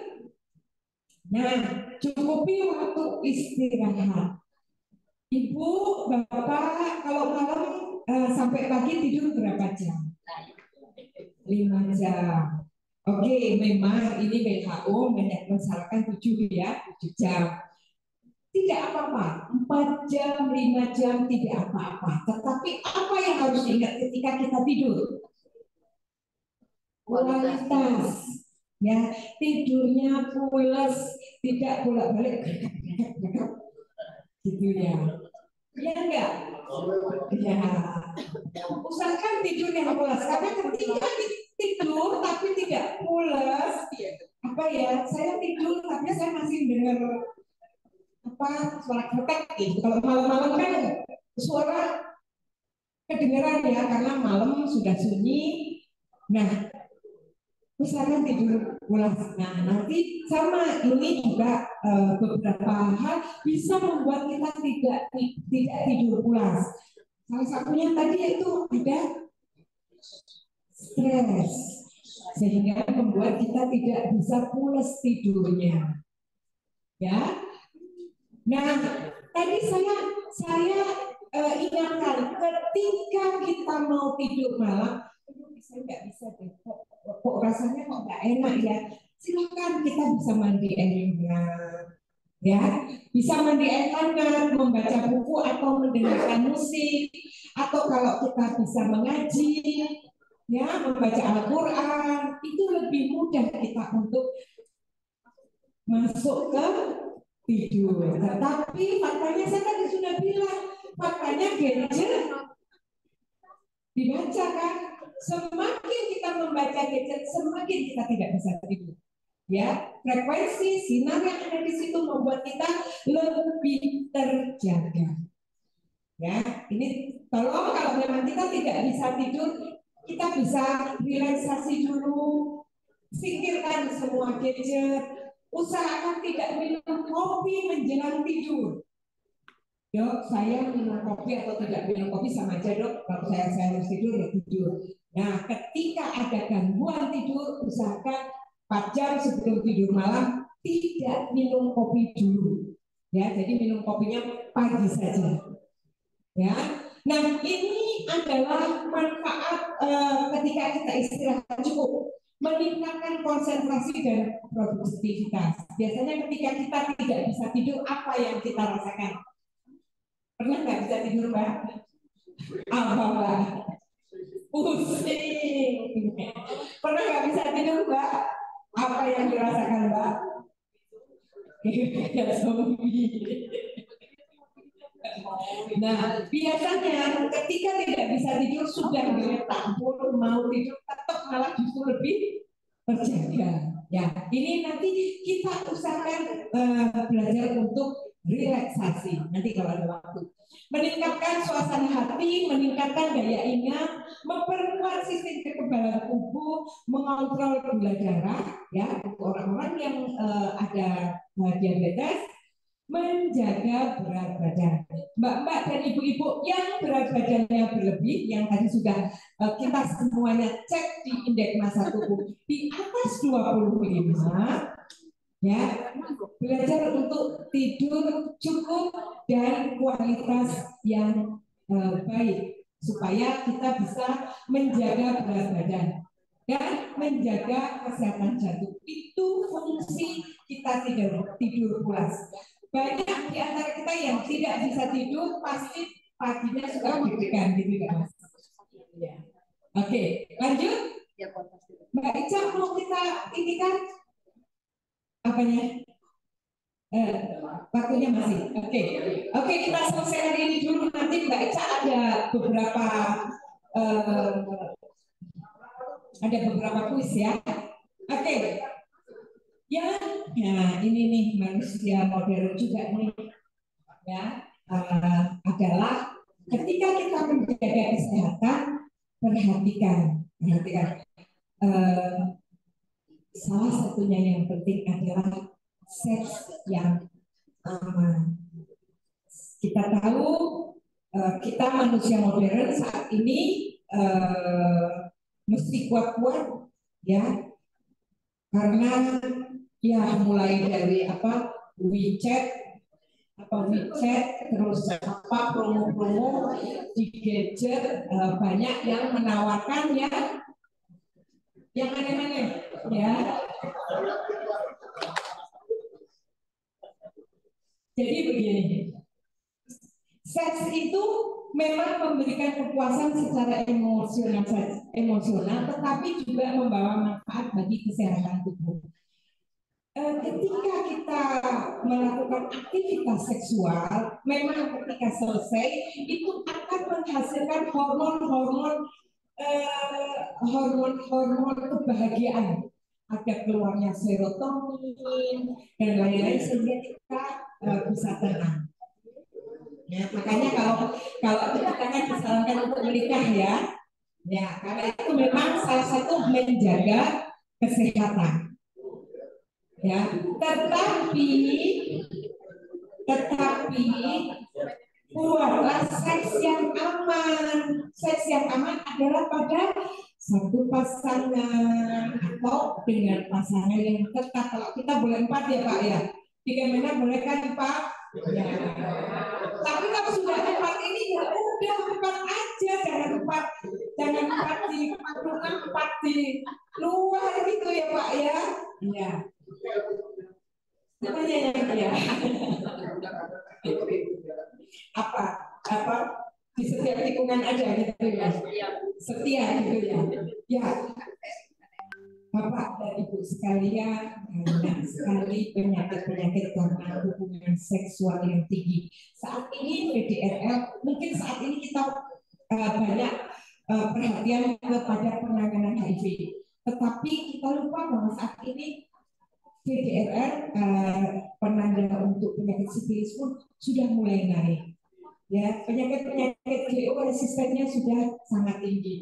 Nah, cukupi waktu istirahat. Ibu, Bapak, kalau malam sampai pagi tidur berapa jam? 5 jam. Oke, memang ini WHO menyarankan 7 ya, 7 jam. Tidak apa-apa, 4 jam, 5 jam tidak apa-apa. Tetapi apa yang harus diingat ketika kita tidur? Kualitas. Ya, tidurnya pulas, tidak bolak-balik. Gitu ya. Iya enggak? Ya. Usahakan tidur yang pulas, karena ketika tidur tapi tidak pulas, apa ya? Saya tidur tapi saya masih dengar suara kretek gitu. Kalau malam-malam kan suara kedengaran ya, karena malam sudah sunyi. Nah, usahakan tidur pulas. Nah, nanti sama ini juga beberapa hal bisa membuat kita tidak tidur pulas. Salah satunya tadi itu ada stres, sehingga membuat kita tidak bisa pulas tidurnya. Ya. Nah, tadi saya ingatkan ketika kita mau tidur malam, saya nggak bisa deh, kok rasanya kok nggak enak ya. Silakan kita bisa mandi air hangat, ya, bisa mandi air hangat, membaca buku atau mendengarkan musik, atau kalau kita bisa mengaji, ya, membaca Al-Quran, itu lebih mudah kita untuk masuk ke tidur. Tetapi faktanya saya tadi sudah bilang, faktanya gadget dibaca kan. Semakin kita membaca gadget, semakin kita tidak bisa tidur. Ya, frekuensi sinar yang ada di situ membuat kita lebih terjaga. Ya, ini tolong kalau memang kita tidak bisa tidur, kita bisa relaksasi dulu, singkirkan semua gadget, usahakan tidak minum kopi menjelang tidur. Dok, saya minum kopi atau tidak minum kopi sama aja dok. Kalau saya harus tidur ya tidur. Nah, ketika ada gangguan tidur, usahakan 4 jam sebelum tidur malam tidak minum kopi dulu. Ya, jadi minum kopinya pagi saja. Ya, nah ini adalah manfaat ketika kita istirahat cukup, meningkatkan konsentrasi dan produktivitas. Biasanya ketika kita tidak bisa tidur, apa yang kita rasakan? Pernah nggak bisa tidur, Mbak? Apa, Mbak? Pusing. Pernah nggak bisa tidur, Mbak? Apa yang dirasakan, Mbak? Kayak zombie. Nah, biasanya ketika tidak bisa tidur sudah geletak, mau tidur tetap malah justru lebih terjaga. Ya, ini nanti kita usahakan belajar untuk relaksasi. Nanti kalau ada waktu, meningkatkan suasana hati, meningkatkan daya ingat, memperkuat sistem kekebalan tubuh, mengontrol gula darah. Ya, untuk orang-orang yang ada diabetes, menjaga berat badan. Mbak-mbak dan ibu-ibu yang berat badannya berlebih, yang tadi sudah kita semuanya cek di indeks massa tubuh di atas 25, ya, belajar untuk tidur cukup dan kualitas yang baik supaya kita bisa menjaga berat badan dan menjaga kesehatan jantung. Itu fungsi kita tidur pulas. Banyak di antara kita yang tidak bisa tidur pasti paginya suka deg-degan gitu kan. Ya. Oke, lanjut. Mbak Ica mau kita ini kan apanya? Waktunya masih. Oke, kita selesaikan ini dulu. Nanti Mbak Ica ada beberapa kuis ya. Oke. Ya, nah ini nih manusia modern juga nih, ya, adalah ketika kita menjaga kesehatan, perhatikan, salah satunya yang penting adalah seks yang aman. Kita tahu kita manusia modern saat ini mesti kuat-kuat, ya, karena ya mulai dari WeChat, terus promo-promo di gadget, banyak yang menawarkan ya yang aneh-aneh, ya. Jadi begini, seks itu memang memberikan kepuasan secara emosional, tetapi juga membawa manfaat bagi kesehatan tubuh. Ketika kita melakukan aktivitas seksual, memang ketika selesai itu akan menghasilkan hormon kebahagiaan. Ada keluarnya serotonin dan lain-lain sehingga kita bisa tenang. Ya, makanya kalau kita kan disarankan untuk menikah ya, karena itu memang salah satu menjaga kesehatan. Ya, tetapi buatlah seks yang aman. Seks yang aman adalah pada satu pasangan atau dengan pasangan yang tetap. Kalau kita boleh 4 ya Pak ya. Di Kemenak boleh kan Pak? Ya. Tapi kalau sudah 4 ini ya udah 4 aja, jangan 4 di rumah, 4 di luar gitu ya Pak ya. Iya. Namanya ya. Apa di setiap lingkungan aja gitu ya. Setia gitu ya. Ya. Bapak dan Ibu sekalian, banyak sekali penyakit-penyakit karena hubungan seksual yang tinggi. Saat ini PDRL, mungkin saat ini kita banyak perhatian kepada penanganan HIV. Tetapi kita lupa bahwa saat ini PDRL, penanda untuk penyakit sifilis pun sudah mulai naik. Ya, penyakit-penyakit GO resistennya sudah sangat tinggi.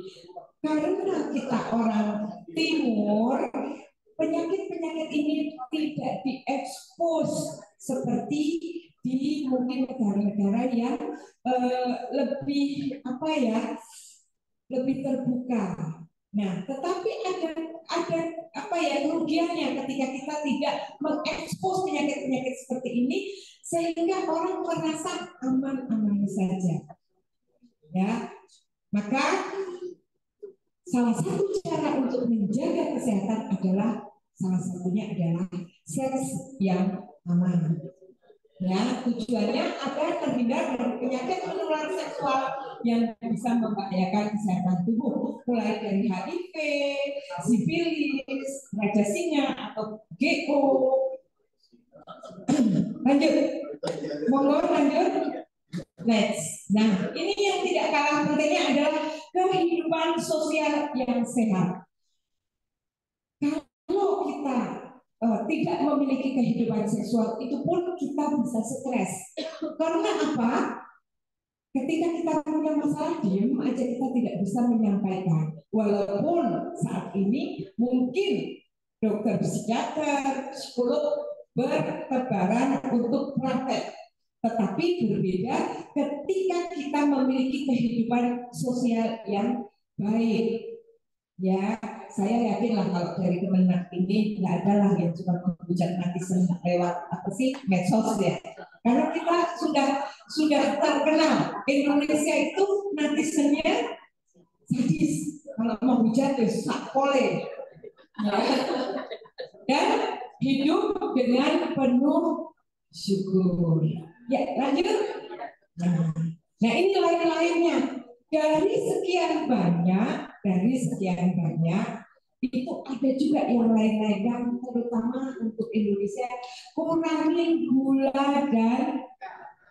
Karena kita orang timur, penyakit-penyakit ini tidak diekspos seperti di mungkin negara-negara yang lebih lebih terbuka. Nah, tetapi ada kerugiannya ketika kita tidak mengekspos penyakit-penyakit seperti ini sehingga orang merasa aman-aman saja. Ya, maka salah satu cara untuk menjaga kesehatan salah satunya adalah seks yang aman. Ya, tujuannya agar terhindar dari penyakit menular seksual yang bisa membahayakan kesehatan tubuh, mulai dari HIV, sifilis, raja singa atau GO. Lanjut, monggo lanjut. Next. Nah, ini yang tidak kalah pentingnya adalah kehidupan sosial yang sehat. Kalau kita tidak memiliki kehidupan seksual, itu pun kita bisa stres. Karena apa? Ketika kita punya masalah, diam aja kita tidak bisa menyampaikan. Walaupun saat ini mungkin dokter psikiater, psikolog bertebaran untuk praktek. Tetapi berbeda ketika kita memiliki kehidupan sosial yang baik. Ya, saya yakinlah kalau dari Kemenak ini nggak ada lah yang cuma menghujat netizen lewat medsos ya. Karena kita sudah terkenal Indonesia itu netizennya sadis. Kalau mau hujat ya sakpole. Ya. Dan hidup dengan penuh syukur. Ya, lanjut. Nah ini lain-lainnya. Dari sekian banyak, itu ada juga yang lain-lain yang terutama untuk Indonesia, kurangi gula dan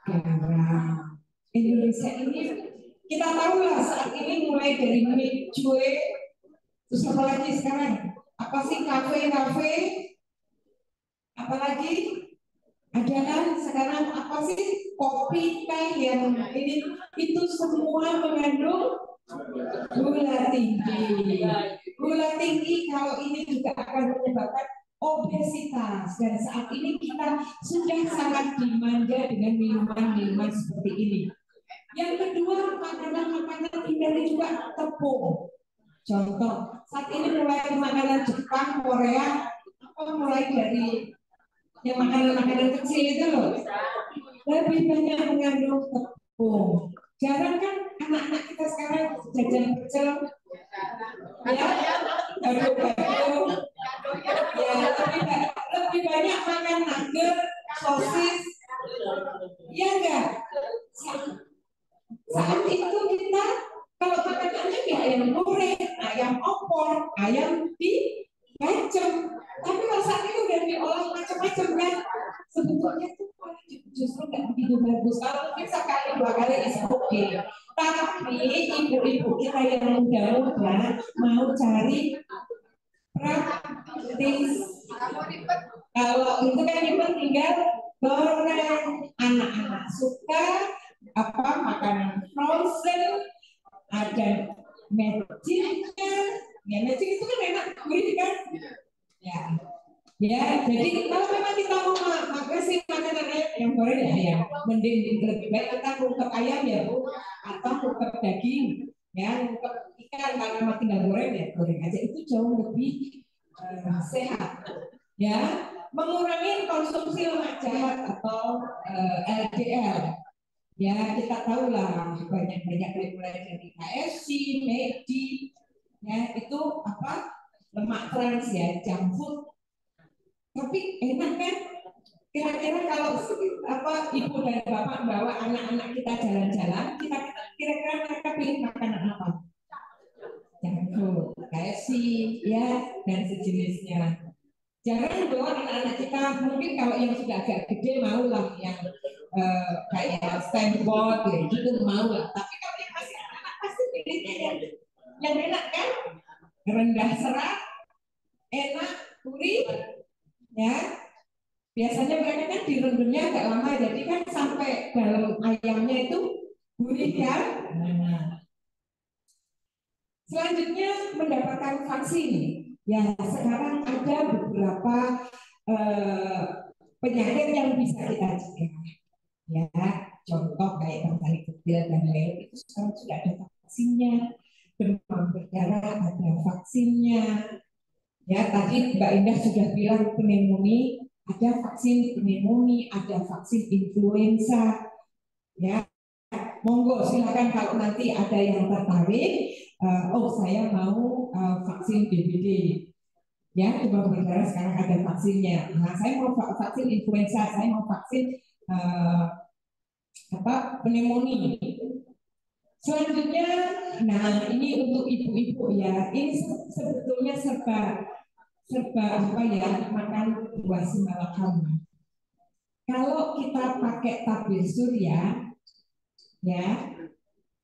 garam. Indonesia ini kita tahu lah saat ini mulai dari mie cuy, terus apa lagi sekarang? Apa sih kafe? Apalagi ada kan sekarang apa sih kopi teh yang ini itu semua mengandung gula tinggi. Gula tinggi kalau ini juga akan menyebabkan obesitas dan saat ini kita sudah sangat dimanja dengan minuman-minuman seperti ini. Yang kedua, makanan-makanan hindari juga tepung. Contoh, saat ini mulai makanan Jepang, Korea, mulai dari yang makanan-makanan kecil itu loh, lebih banyak mengandung tepung. Jarang kan anak-anak kita sekarang jajan pecel, ya, ya lebih banyak makan nugget, sosis, ya enggak? Saat itu kita kalau makanannya ya ayam goreng, ayam opor, ayam di macam. Tapi kalau saat ini udah diolah macam-macam kan, sebetulnya itu justru nggak begitu bagus. Kalau mungkin sekali 2 kali is okay. Tapi ibu-ibu kita yang muda-muda mau cari praktis. Kalau itu kan ibu tinggal goreng. Anak-anak suka makanan frozen, ada magicnya. Ya magic itu kan enak, gurih kan? Ya, jadi kalau memang kita mau makan makanan yang goreng ya ayam, mending lebih baik kita ngungkep ayam ya Bu, atau ngungkep daging, ya ngungkep ikan kalau memang tinggal goreng ya goreng aja, itu jauh lebih sehat. Ya, mengurangi konsumsi lemak jahat atau LDL. Ya, kita tahu lah banyak-banyak mulai dari KFC, McD, ya itu apa lemak trans ya, junk food. Tapi enak kan? Kira-kira kalau apa ibu dan bapak bawa anak-anak kita jalan-jalan, kita kira-kira mereka pilih makanan apa? Junk food, KFC, ya dan sejenisnya. Jangan bawa anak-anak kita, mungkin kalau yang sudah agak gede mau lah yang kayak standboard gitu mau lah. Tapi kalau yang masih anak-anak pasti pilihnya yang enak kan, rendah serat, enak, gurih, ya. Biasanya mereka kan direndamnya agak lama, jadi kan sampai dalam ayamnya itu gurih kan. Nah. Selanjutnya mendapatkan vaksin. Ya sekarang ada beberapa penyakit yang bisa kita cegah. Ya, contoh kayak tali kecil dan lain itu sekarang sudah ada vaksinnya. Demam berdarah ada vaksinnya. Ya, tadi Mbak Indah sudah bilang pneumonia, ada vaksin pneumonia, ada vaksin influenza. Ya, monggo silakan kalau nanti ada yang tertarik, saya mau vaksin DBD. Ya, demam berdarah sekarang ada vaksinnya. Nah, saya mau vaksin influenza, saya mau vaksin pneumonia. Selanjutnya, nah ini untuk ibu-ibu ya, ini sebetulnya serba apa ya, makan buah simalakama. Kalau kita pakai tabir surya, ya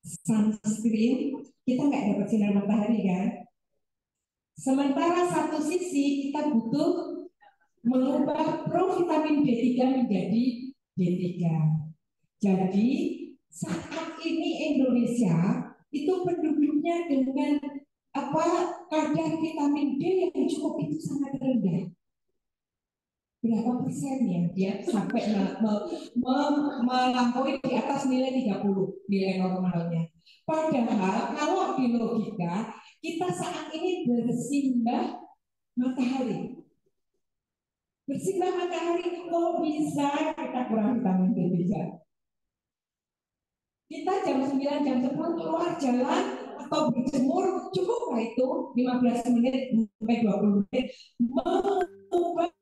sunscreen, kita nggak dapat sinar matahari kan. Sementara satu sisi kita butuh mengubah provitamin D3 menjadi D3. Jadi saat ini Indonesia itu penduduknya dengan kadar vitamin D yang cukup itu sangat rendah. Berapa persen ya dia sampai melampaui di atas nilai 30 nilai normalnya. Padahal kalau di logika kita saat ini bersimbah matahari. Bersimbah matahari kok bisa kita kurang vitamin D3. Kita jam 9, jam 10 keluar jalan atau berjemur, cukuplah itu 15 menit sampai 20 menit mengubah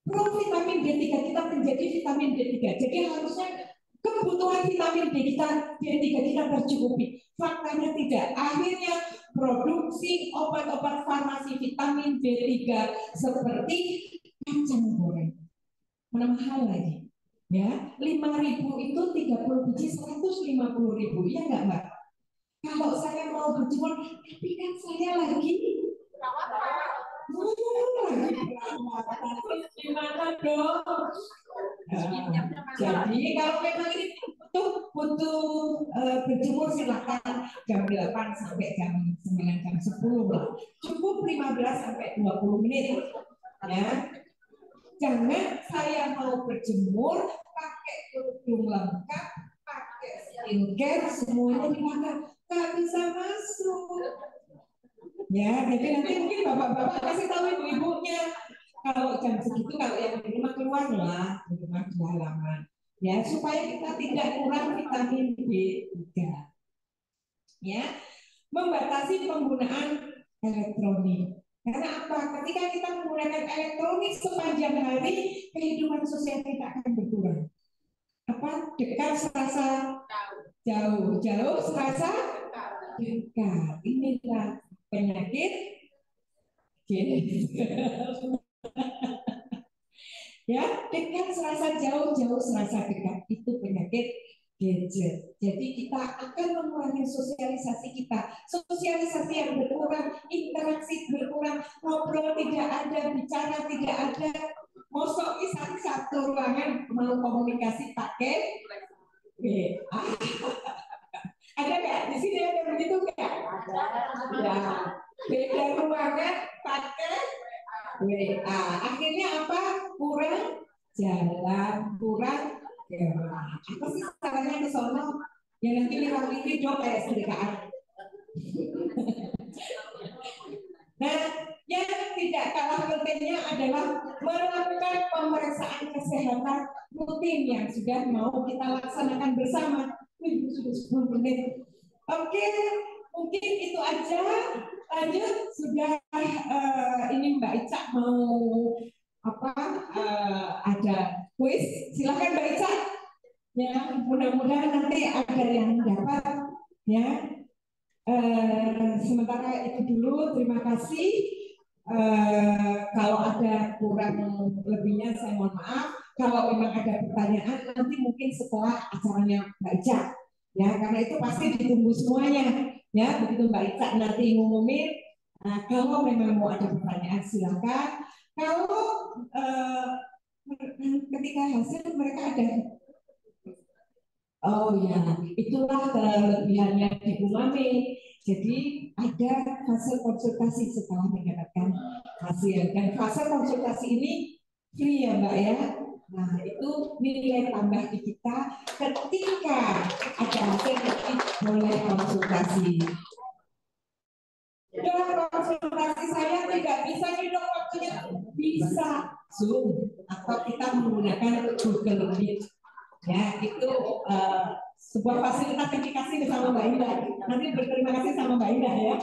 provitamin D3 kita menjadi vitamin D3. Jadi harusnya kebutuhan vitamin D3 kita tercukupi. Faktanya tidak. Akhirnya produksi obat-obat farmasi vitamin D3 seperti kacang goreng. Mana mahal lagi. Ya, 5.000 itu 30 biji 150.000, ya nggak Mbak? Kalau saya mau berjemur, tapi kan saya lagi gimana dong? Jadi kalau memang ini butuh berjemur silakan jam 8 sampai jam 9 jam 10 lah. Cukup 15 sampai 20 menit. Ya. Jangan saya mau berjemur pakai kerudung lengkap, pakai skincare, semuanya dipakai, nggak bisa masuk. Ya, jadi nanti mungkin bapak-bapak kasih tahu ibu-ibunya kalau jam segitu kalau yang di rumah keluar lah, di rumah di halaman. Ya, supaya kita tidak kurang vitamin B3. Ya, membatasi penggunaan elektronik. Karena apa? Ketika kita menggunakan elektronik sepanjang hari, kehidupan sosial kita akan berkurang. Dekat serasa jauh, jauh serasa dekat. Inilah penyakit ya, dekat serasa jauh, jauh serasa dekat. Itu penyakit gadget. Jadi kita akan mengurangi sosialisasi kita. Sosialisasi yang berkurang, interaksi berkurang, ngobrol tidak ada, bicara tidak ada. Mosok satu ruangan mau komunikasi pakai WA. Ada nggak? Di sini ada begitu nggak? Ada. Ya. Beda ruangan pakai WA. Akhirnya apa? Kurang jalan, kurang apa sih caranya ke sono? Ya nanti lihat dong kayak sedekaan. Nah, Yang tidak kalah pentingnya adalah melakukan pemeriksaan kesehatan rutin yang sudah mau kita laksanakan bersama. Wih, sudah 10 menit. Oke, mungkin itu aja. Lanjut, sudah ini Mbak Ica mau apa? Ada kuis. Silakan Mbak Ica. Ya, mudah-mudahan nanti ada yang dapat. Ya. Sementara itu dulu. Terima kasih. Kalau ada kurang lebihnya saya mohon maaf. Kalau memang ada pertanyaan nanti mungkin setelah acaranya Mbak Ica, ya karena itu pasti ditunggu semuanya, ya begitu Mbak Ica nanti ngumumin. Kalau memang mau ada pertanyaan silakan. Kalau ketika hasil mereka ada, oh ya itulah kelebihannya di Umame. Jadi ada fase konsultasi setelah mendapatkan hasil, dan fase konsultasi ini free ya Mbak ya. Nah itu nilai tambah di kita ketika ada hasil boleh konsultasi. Dalam konsultasi saya tidak bisa hidup waktunya, bisa Zoom atau kita menggunakan Google Meet. Ya itu sebuah fasilitas yang dikasih bersama Mbak Indah. Nanti berterima kasih sama Mbak Indah ya.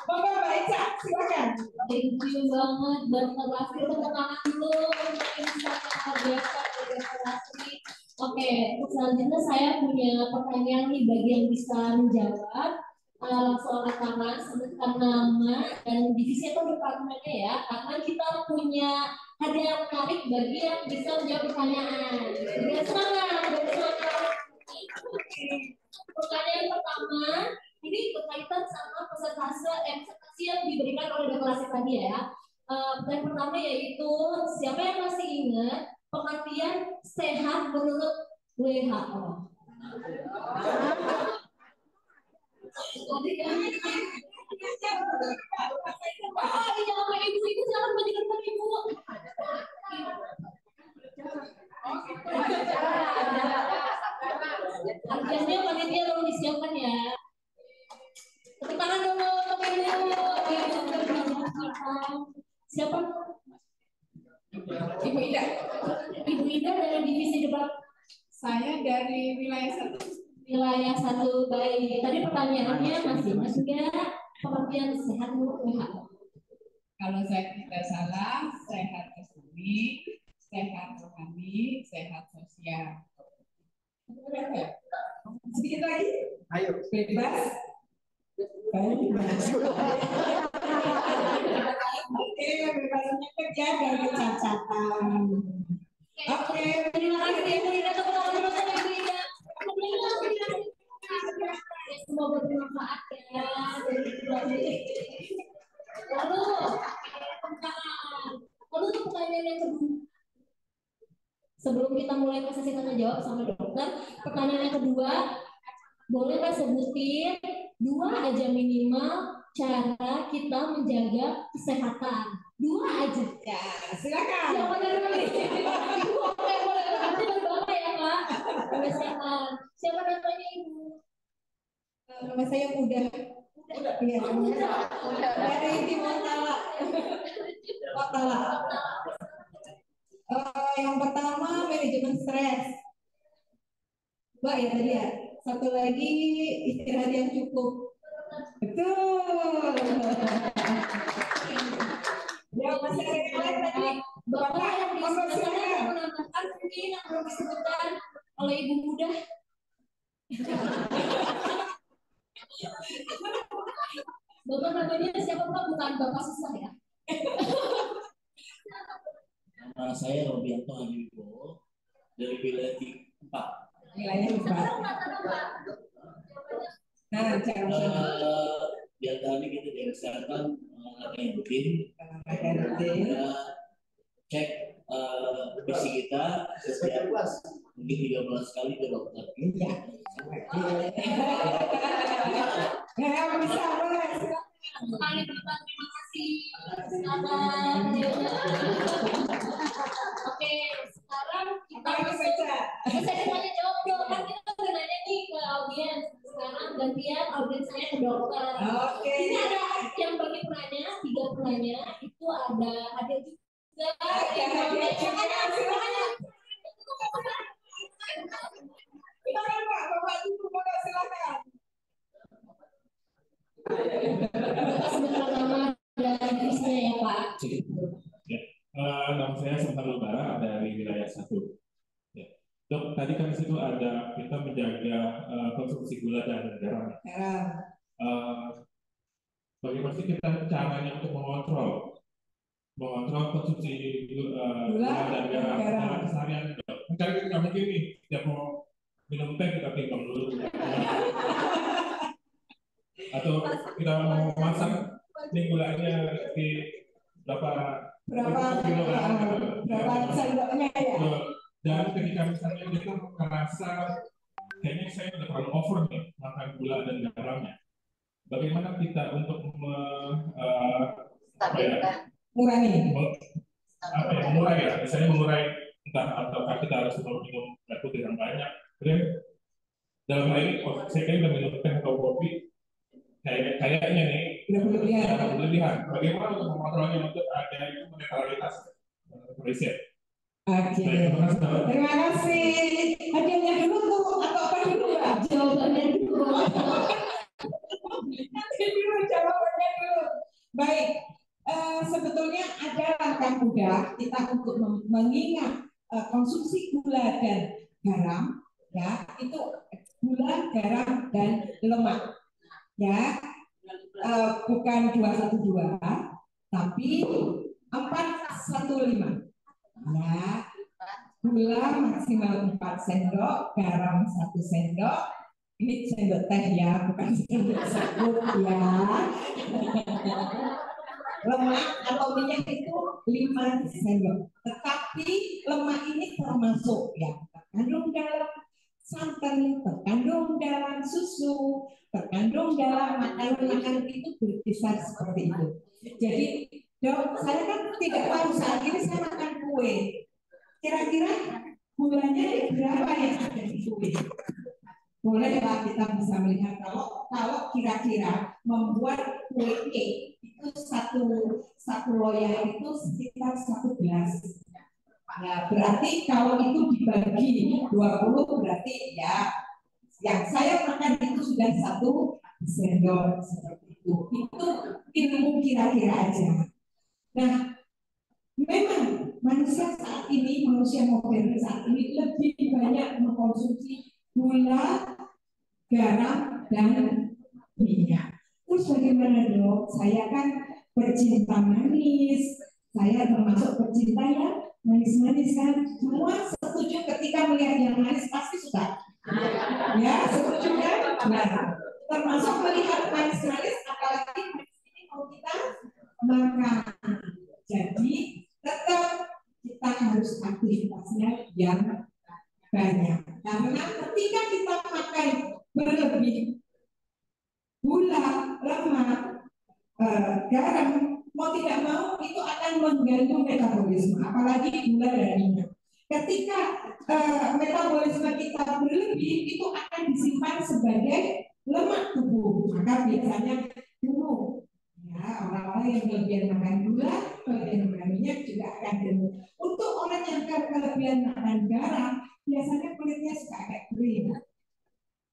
Bapak Mbak Ica, silakan. Thank you banget, Bapak Lastri. Tepuk tangan dulu untuk Instagram Bapak Lastri. Oke, selanjutnya saya punya pertanyaan nih bagi yang bisa menjawab. Langsung angkat tangan, sebutkan nama dan divisi atau departemennya ya. Karena kita punya hadiah menarik bagi yang bisa menjawab pertanyaan. Semangat. Pertanyaan pertama, ini berkaitan sama presentasi yang diberikan oleh Bapak tadi ya. Pertanyaan pertama yaitu, siapa yang masih ingat pengertian sehat menurut WHO? Jangan ibu-ibu, jangan mendengarkan ibu. Artinya panitia tolong disiapkan ya. Tepuk tangan dulu untuk ibu. Siapa? Ibu Ida. Ibu Ida dari divisi debat. Saya dari wilayah 1. Wilayah 1, baik. Tadi pertanyaannya masih enggak pengertian sehat menurut WHO? Kalau saya tidak salah, sehat ekonomi, sehat rohani, sehat sosial. Sedikit lagi? Ayo. Bebas. Oke, bebasnya kerja dan kecacatan. Oke, Terima kasih Ibu Ida. Tepuk tangan dulu untuk Ibu Ida. Semoga bermanfaat ya. Lalu untuk pertanyaan yang kedua. Sebelum kita mulai ke sesi tanya jawab sama dokter, pertanyaan yang kedua, boleh nggak sebutin 2 aja minimal cara kita menjaga kesehatan? 2 aja. ya silakan. Siapa namanya? Boleh, boleh. Nanti berbapak ya Pak. Kesehatan. Siapa namanya Ibu? Nama saya Muda. Iya, dari Timur Tala. Tala. Yang pertama manajemen stres. Mbak ya tadi ya. Satu lagi istirahat yang cukup. Betul. Ya masih ada yang lain tadi. Bapak yang di sebelah sana yang menambahkan mungkin yang belum disebutkan oleh Ibu Muda. Bapak namanya siapa Pak? Bukan Bapak susah ya? Nama saya Robianto Hajiwibowo dari wilayah 4. Wilayah 4. Nah, Biar tadi kita di kesehatan ada yang rutin, ada cek visi kita setiap mungkin 13 kali ke dokter. Iya. Ya, bisa boleh. Kali Bapak, terima kasih. Silakan. Oke, sekarang kita baca. saya tanya jawab dong. Kan kita udah nanya nih ke audiens. Sekarang gantian audiensnya ke dokter. Oke. Ini ada yang bagi penanya 3 nama saya Sultan Bara dari wilayah 1. Ya. Dok, tadi kan di situ ada kita menjaga konsumsi gula dan garam. Bagaimana sih kita caranya untuk mengontrol konsumsi gula dan garam dalam keseharian? Kan kita mungkin nih, tidak mau minum teh kita timbang dulu. Atau kita mau masak nih gulanya di berapa sendoknya ya. Dan ketika misalnya kita merasa kayaknya saya udah terlalu over nih makan gula dan garamnya, bagaimana kita untuk mengurai ya, misalnya mengurai entah ataukah kita harus minum air putih yang banyak. Kemudian dalam hal ini, saya kayaknya udah minum teh atau kopi, kayaknya nih berlebihan. Bagaimana untuk mengontrolnya untuk ada itu netralitas riset? Oke. Terima kasih. Hadiahnya dulu tuh atau apa dulu Mbak? Jawabannya dulu. Nanti dulu jawabannya dulu. Baik. Sebetulnya ada langkah mudah kita untuk mengingat konsumsi gula dan garam, ya itu gula, garam dan lemak, ya bukan 212, tapi 415, ya gula maksimal 4 sendok, garam 1 sendok, ini sendok teh ya, bukan sendok sabut ya. Lemak atau minyak itu 5 sendok. Tetapi lemak ini termasuk yang terkandung dalam santan, terkandung dalam susu, terkandung dalam makanan-makanan itu berkisar seperti itu. Jadi, dok, saya kan tidak tahu saat ini saya makan kue. Kira-kira gulanya berapa yang ada di kue? Bolehlah kita bisa melihat kalau kira-kira membuat kue cake itu satu loyang itu sekitar 1 gelas. Ya, berarti kalau itu dibagi 20 berarti ya yang saya makan itu sudah 1 sendok seperti itu. Itu ilmu kira-kira aja. Nah, memang manusia saat ini, manusia modern saat ini lebih banyak mengkonsumsi gula, garam, dan minyak. Terus bagaimana dok? Saya kan pecinta manis, saya termasuk pecinta yang manis-manis kan. Semua setuju ketika melihat yang manis pasti suka. Ya, setuju kan? Nah, termasuk melihat manis-manis, apalagi manis ini mau kita makan. Jadi tetap kita harus aktivitasnya yang banyak. Karena ketika kita makan berlebih gula, lemak, garam, mau tidak mau itu akan mengganggu metabolisme, apalagi gula dan minyak. Ketika metabolisme kita berlebih, itu akan disimpan sebagai lemak tubuh. Maka biasanya gemuk. Ya, orang-orang yang kelebihan makan gula, kelebihan makan minyak juga akan gemuk. Untuk orang yang kelebihan makan garam, biasanya kulitnya suka agak kering.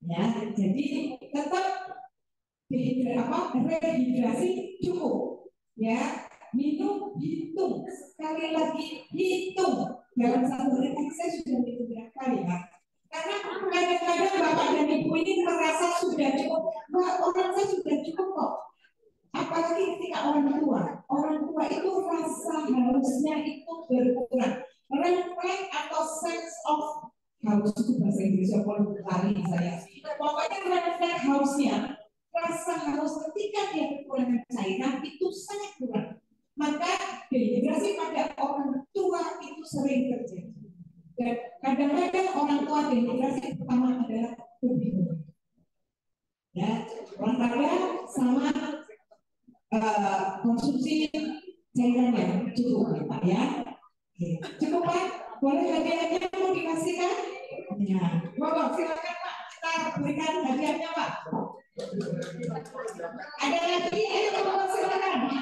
Ya, jadi tetap rehidrasi cukup, ya minum hitung, sekali lagi hitung dalam 1 hari. Saya sudah hitung berapa kali ya, karena kadang-kadang bapak dan ibu ini merasa sudah cukup. Wah, orang saya sudah cukup kok, apalagi ketika orang tua itu rasa hausnya itu berkurang. Refleks atau sense of haus itu bahasa Inggris kali saya, pokoknya refleks hausnya, rasa haus ketika dia kekurangan cairan itu sangat kurang. Maka dehidrasi pada orang tua itu sering terjadi. Dan kadang-kadang orang tua dehidrasi pertama adalah kebingungan. Ya, olahraga sama konsumsi cairan yang cukup, Pak ya. Cukup Pak, boleh hadiahnya mau dikasihkan? Ya, monggo silakan Pak, kita berikan hadiahnya Pak. Ada lagi? Ayo monggo silakan.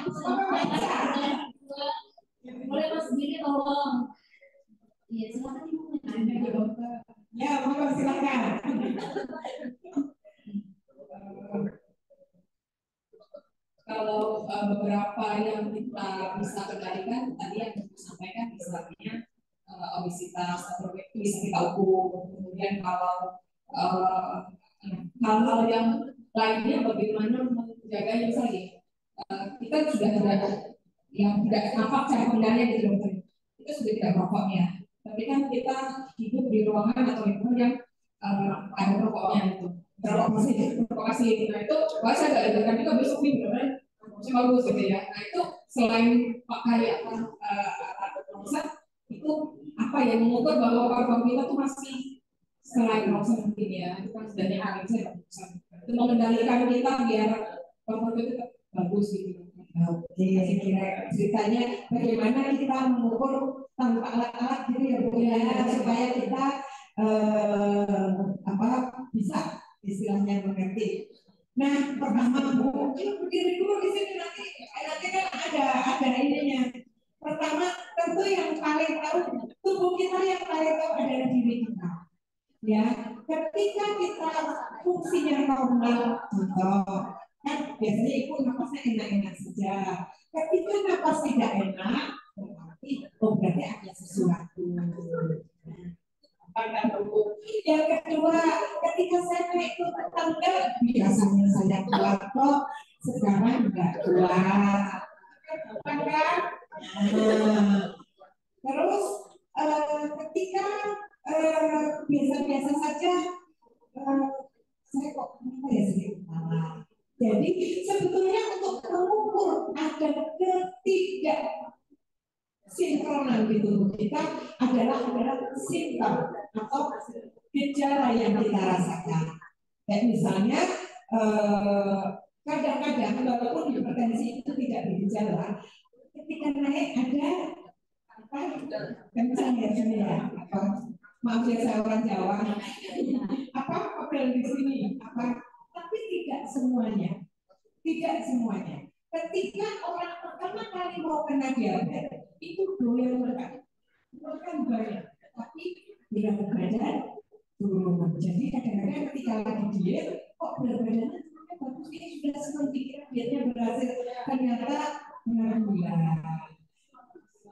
Boleh Mas sendiri tolong. Iya silakan Ibu. Ya monggo silakan. kalau beberapa yang kita bisa kendalikan tadi yang saya sampaikan misalnya obesitas atau bisa kita ukur. Kemudian kalau hal-hal yang lainnya bagaimana menjaganya misalnya kita sudah tidak yang tidak nampak cara kendalinya gitu loh, kita sudah tidak merokok ya, tapi kan kita hidup di ruangan atau lingkungan yang ada rokoknya itu provokasi nah itu saya nggak dengarkan juga besok nih benar saya bagus gitu ya. Nah itu selain pakai alat ronsen itu apa yang mengukur bahwa paru-paru kita tuh masih selain ronsen mungkin ya itu kan sebenarnya angin saya itu mengendalikan kita biar paru-paru kita tetap bagus gitu. Oke, ceritanya bagaimana kita mengukur tanpa alat-alat gitu ya Bu ya supaya kita bisa istilahnya mengerti. Nah, pertama Bu, berdiri dulu di sini nanti kan ada ininya. Pertama, tentu yang paling tahu tubuh kita yang paling tahu adalah diri kita. Ya, ketika kita fungsinya normal, contoh, kan biasanya ibu napasnya enak-enak saja. Ketika napas tidak enak, berarti ada sesuatu. Yang kedua, ketika saya itu tangga, biasanya saya kuat kok, sekarang enggak kuat. Terus ketika biasa-biasa saja, saya kok kenapa ya sedikit kepala. Jadi sebetulnya untuk mengukur ada ketidak sinkronan di tubuh kita adalah simptom atau gejala yang kita rasakan. Kayak misalnya kadang-kadang walaupun hipertensi itu tidak bergejala, ketika naik ada apa kencang ya sebenarnya maaf ya saya orang Jawa apa di sini apa tapi tidak semuanya ketika orang pertama kali mau kena diabetes itu doyan makan banyak tapi berat badan turun. Jadi kadang-kadang ketika lagi diet kok berat badannya turunnya bagus ini sudah senang pikiran dietnya berhasil ternyata alhamdulillah.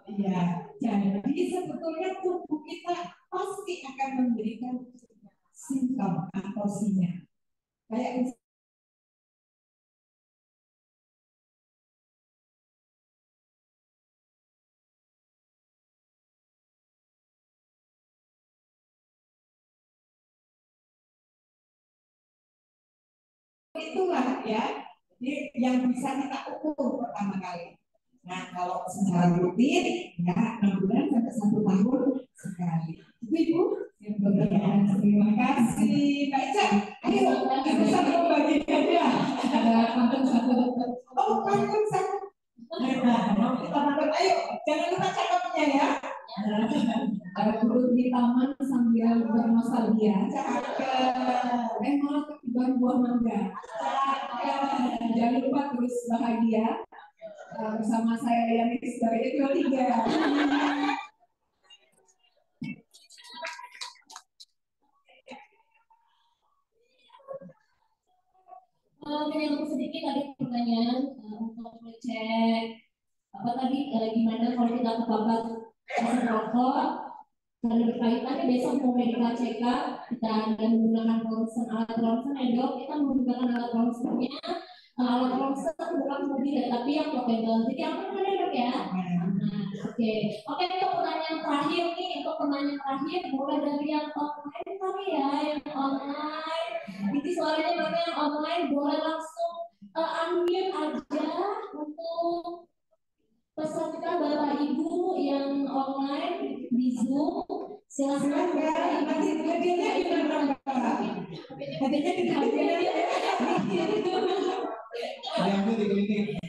Ya, jadi sebetulnya tubuh kita pasti akan memberikan simptom atau sinyal. Kayak itulah ya yang bisa kita ukur pertama kali. Nah kalau secara rutin ya 6 bulan sampai 1 tahun sekali. Ibu yang berpercayaan terima kasih. Kak Ica, ayo kita satu bagian ya. Ada pantun satu. Oh pantun satu. Nah kita pantun. Ayo jangan lupa cakapnya ya. Duduk di taman sambil bernostalgia. Cakep. Malah ketiban buah mangga. Cakep. Jangan lupa terus bahagia. Bersama saya Yanis dari EP3. Menyambung sedikit tadi pertanyaan untuk ngecek apa tadi gimana kalau kita kepapar asap rokok karena berkaitannya besok mau medical check up kita ada menggunakan ronsen alat ronsen ya dok kita menggunakan alat ronsennya alat ronsen bukan mobil tapi yang portable jadi apa namanya dok ya oke untuk pertanyaan terakhir nih untuk pertanyaan terakhir mulai dari yang online kali ya yang online ini soalnya mana yang online boleh langsung unmute aja untuk peserta Bapak Ibu yang online di Zoom silahkan hadiahnya gimana hadiahnya diambil di klinik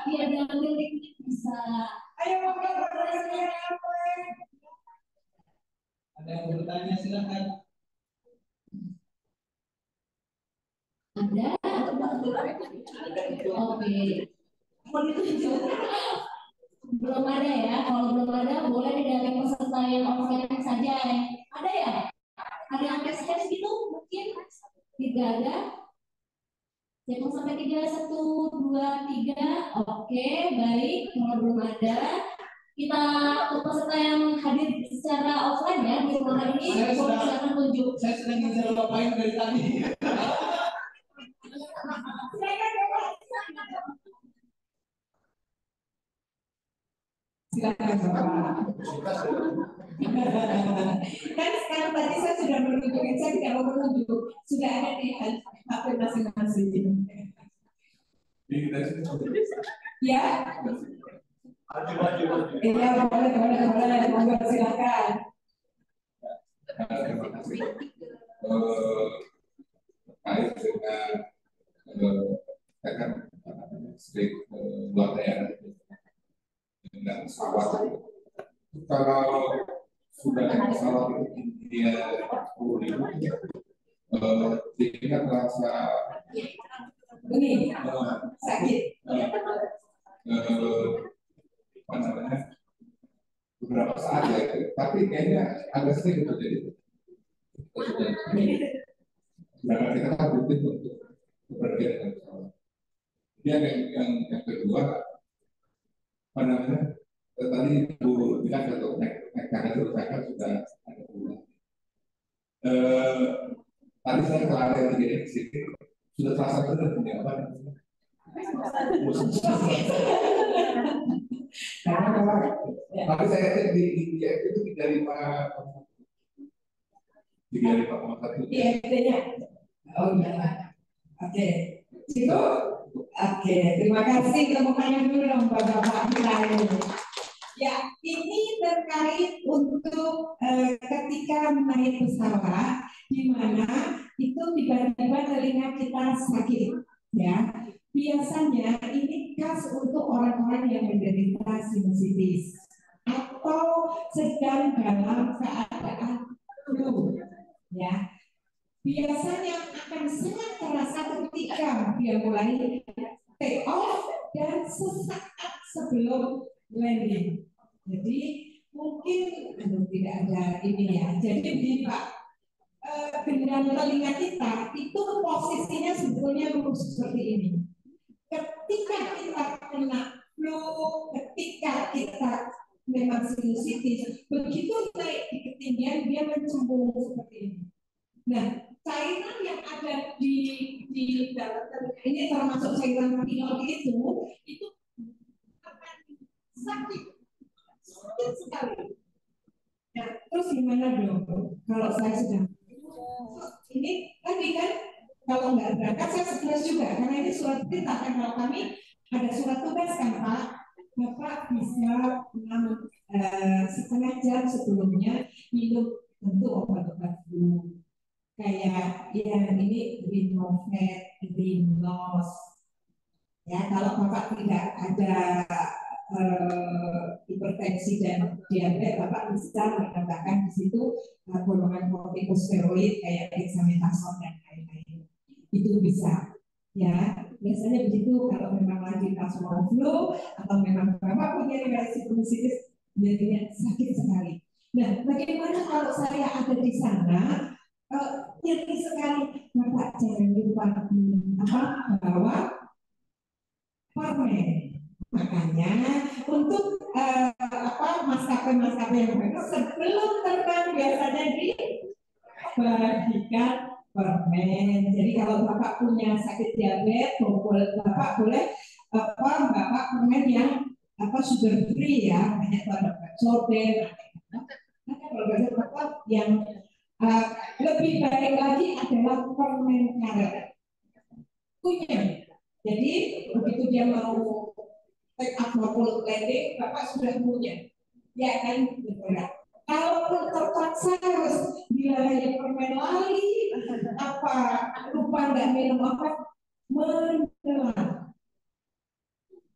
iya diambil di klinik bisa ayo ada yang bertanya silakan ada oke belum ada ya kalau belum ada boleh dari peserta yang offline saja ada ya ada yang tes gitu mungkin tidak ada 1 sampai 3 1 2 2, 3. Oke, baik. Kalau belum ada, kita untuk peserta yang hadir secara offline ya di ruangan ini, silakan tunjuk. Saya sedang ngejar Bapak yang dari tadi. Silakan Bapak. Kan sekarang tadi saya sudah menunjukkan, saya tidak mau menunjuk, sudah ada di HP masing-masing. Ya. Iya, boleh, monggo silakan. Terima kasih. Terkait dengan listrik luar daerah dengan pesawat. Kalau sudah pesawat itu dia 10.000, jika terasa Ini sakit. Apa namanya, beberapa saat ya, tapi kayaknya agak sering terjadi. Sedangkan kita kan rutin untuk bepergian dengan pesawat. Yang kedua, apa namanya, tadi Bu bilang untuk naik tangga itu saya sudah ada pulang. Tadi saya kelihatan terjadi di sini sudah terasa benar punya apa? Tapi saya cek di itu 35,1. IFT-nya. Oh iya. Oke. Itu. Oke. Terima kasih. Tepuk tangan dulu dong Bapak kita ini. Ya, ini terkait untuk ketika naik pesawat, di mana itu tiba-tiba telinga kita sakit, ya. Biasanya ini khas untuk orang-orang yang menderita sinusitis atau sedang dalam keadaan flu, ya. Biasanya akan sangat terasa ketika dia mulai take off dan sesaat sebelum landing. Jadi mungkin tidak ada ini ya. Jadi di Pak gendang telinga kita itu posisinya sebetulnya lurus seperti ini. Ketika kita kena flu, ketika kita memang sinusitis, begitu naik di ketinggian dia mencembung seperti ini. Nah, cairan yang ada di dalam telinga ini termasuk cairan pinol itu akan sakit sekali. Nah, terus gimana dong? Kalau saya sedang ini tadi kan kalau nggak berangkat saya stres juga karena ini surat perintah kan kalau kami ada surat tugas kan Pak, Bapak bisa 1/2 jam sebelumnya minum tentu obat-obat flu kayak yang ini Rinovet, Rinos. Ya kalau Bapak tidak ada hipertensi dan diabetes, Bapak bisa menambahkan di situ golongan kortikosteroid kayak dexamethasone dan lain-lain. Itu bisa, ya. Biasanya begitu kalau memang lagi pasien flu atau memang Bapak punya riwayat sinusitis, jadinya sakit sekali. Nah, bagaimana kalau saya ada di sana? Nyeri sekali, Bapak jangan lupa bawa permen. Makanya untuk maskapai yang bagus sebelum terbang biasanya dibagikan permen. Jadi kalau Bapak punya sakit diabetes, Bapak boleh Bapak permen yang sugar free ya, banyak banget soda. Nah, kalau Bapak yang lebih baik lagi adalah permen karet. Punya. Jadi begitu dia mau take up maupun landing, Bapak sudah punya. Ya kan, betul. Kalau terpaksa harus dilalui permen lagi, lupa nggak minum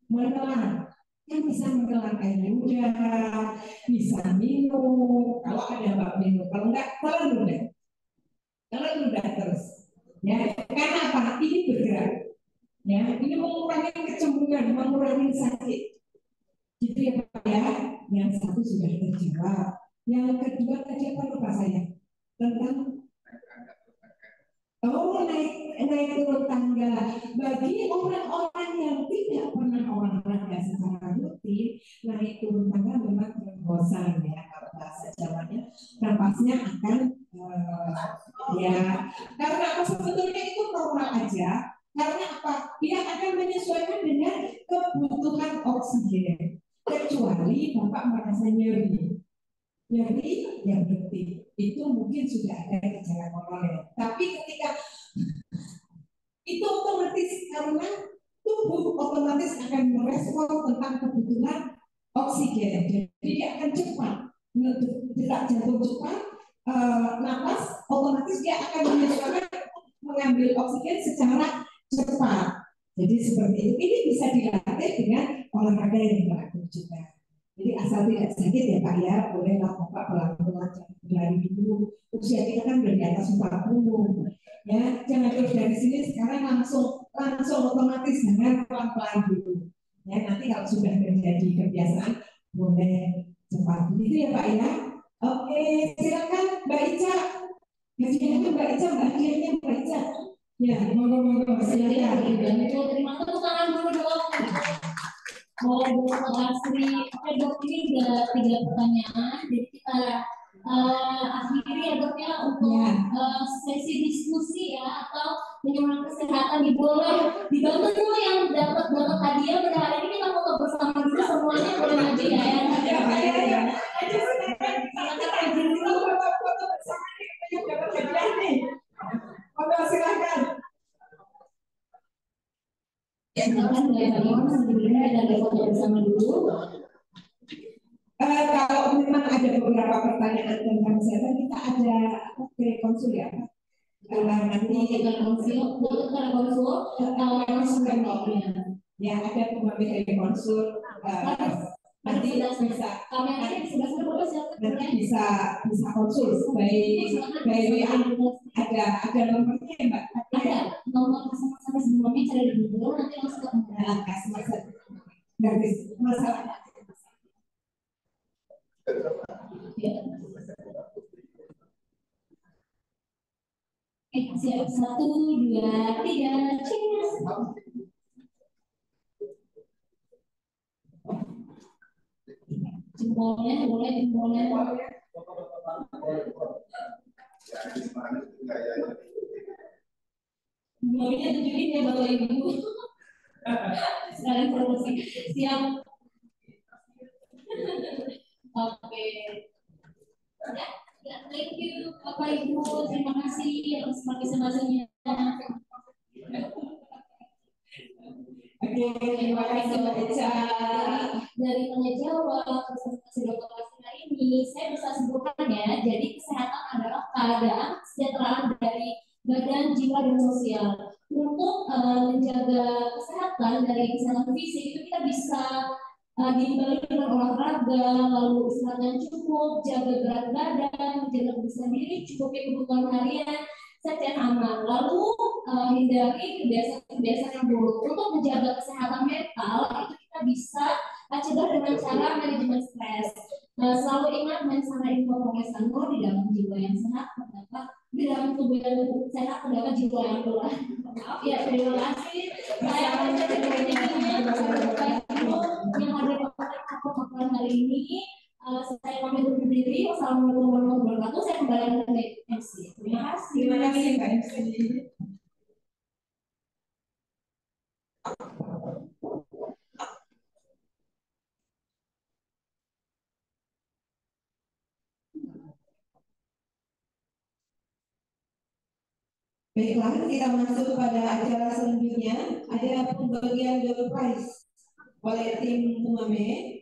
menelan. Kan bisa menelan air udah, bisa minum. Kalau ada Mbak minum, kalau nggak telan udah terus. Ya, karena apa? Ini bergerak. Ya, ini mengurangi kecemburuan, mengurangi sakit. Gitu ya Pak ya. Yang satu sudah terjawab. Yang kedua tadi apa lupa saya? Tentang Oh, naik turun tangga. Bagi orang-orang yang tidak pernah olahraga secara rutin, naik turun tangga memang bosan ya. Kalau bahasa Jawanya, napasnya akan ya. Karena apa sebetulnya itu normal aja. Karena apa? Dia akan menyesuaikan dengan kebutuhan oksigen. Kecuali Bapak merasa nyeri. Nyeri yang berarti itu mungkin sudah ada gejala koroner. Tapi ketika itu otomatis karena tubuh otomatis akan merespon tentang kebutuhan oksigen. Jadi dia akan cepat detak jantung cepat, napas otomatis dia akan menyesuaikan mengambil oksigen secara cepat. Jadi seperti itu. Ini bisa dilatih dengan olahraga yang teratur juga. Jadi asal tidak sakit ya Pak ya, bolehlah Bapak pelan-pelan dari dulu. Usia kita kan udah di atas 40. Ya, jangan terus dari sini sekarang langsung otomatis dengan pelan-pelan dulu. Ya, nanti kalau sudah menjadi kebiasaan boleh cepat. Begitu ya Pak ya. Oke, silakan Mbak Ica. Hadiahnya Mbak Ica, hadiahnya Mbak Ica. Ya, monggo silakan. Terima kasih tepuk tangan dulu dong. Boleh Dr. Asri. Oke dok, ini ada 3 pertanyaan. Jadi kita akhiri ya dok ya untuk sesi diskusi ya atau penyuluhan kesehatan boleh dibantu dulu yang dapat hadiah pada hari ini kita foto bersama dulu semuanya boleh aja ya ya. Silakan. Silakan sebelumnya kita ada foto bersama dulu. Kalau memang ada beberapa pertanyaan tentang kesehatan, kita ada konsul ya. Nanti kita konsul, ya ada pemampir konsul. Nanti bisa nanti bisa konsul by ada nomornya ya Mbak. Ada nomor sampai sebelumnya cari di Google nanti langsung ke masalah. Siap 1, 2, 3, cheers. Jempolnya boleh jempolnya. Jempolnya tunjukin ya Bapak Ibu. Sekarang promosi siap. Oke. Ya, thank you Bapak Ibu, terima kasih atas partisipasinya. Oke, terima kasih Mbak Eca. Dari tanya jawab presentasi Dr. Asri hari ini, saya bisa simpulkan ya. Jadi kesehatan adalah keadaan kesejahteraan dari badan, jiwa, dan sosial. Untuk menjaga kesehatan dari kesehatan fisik itu kita bisa diimbangi dengan olahraga, lalu istirahat yang cukup, jaga berat badan, menjaga kebersihan diri, cukupi kebutuhan harian, sehat dan aman. Lalu hindari kebiasaan-kebiasaan yang buruk. Untuk menjaga kesehatan mental itu kita bisa cegah dengan cara manajemen stres. Selalu ingat mensana informone sano, di dalam jiwa yang sehat terdapat di dalam tubuh yang sehat terdapat jiwa yang kuat. Maaf ya, terima kasih. Saya akan yang ada pada hari ini. Saya pamit undur diri. Wassalamualaikum warahmatullahi wabarakatuh. Saya kembali ke MC. Terima kasih. Terima kasih Mbak MC. Baiklah, kita masuk pada acara selanjutnya. Ada pembagian door prize oleh tim Umame.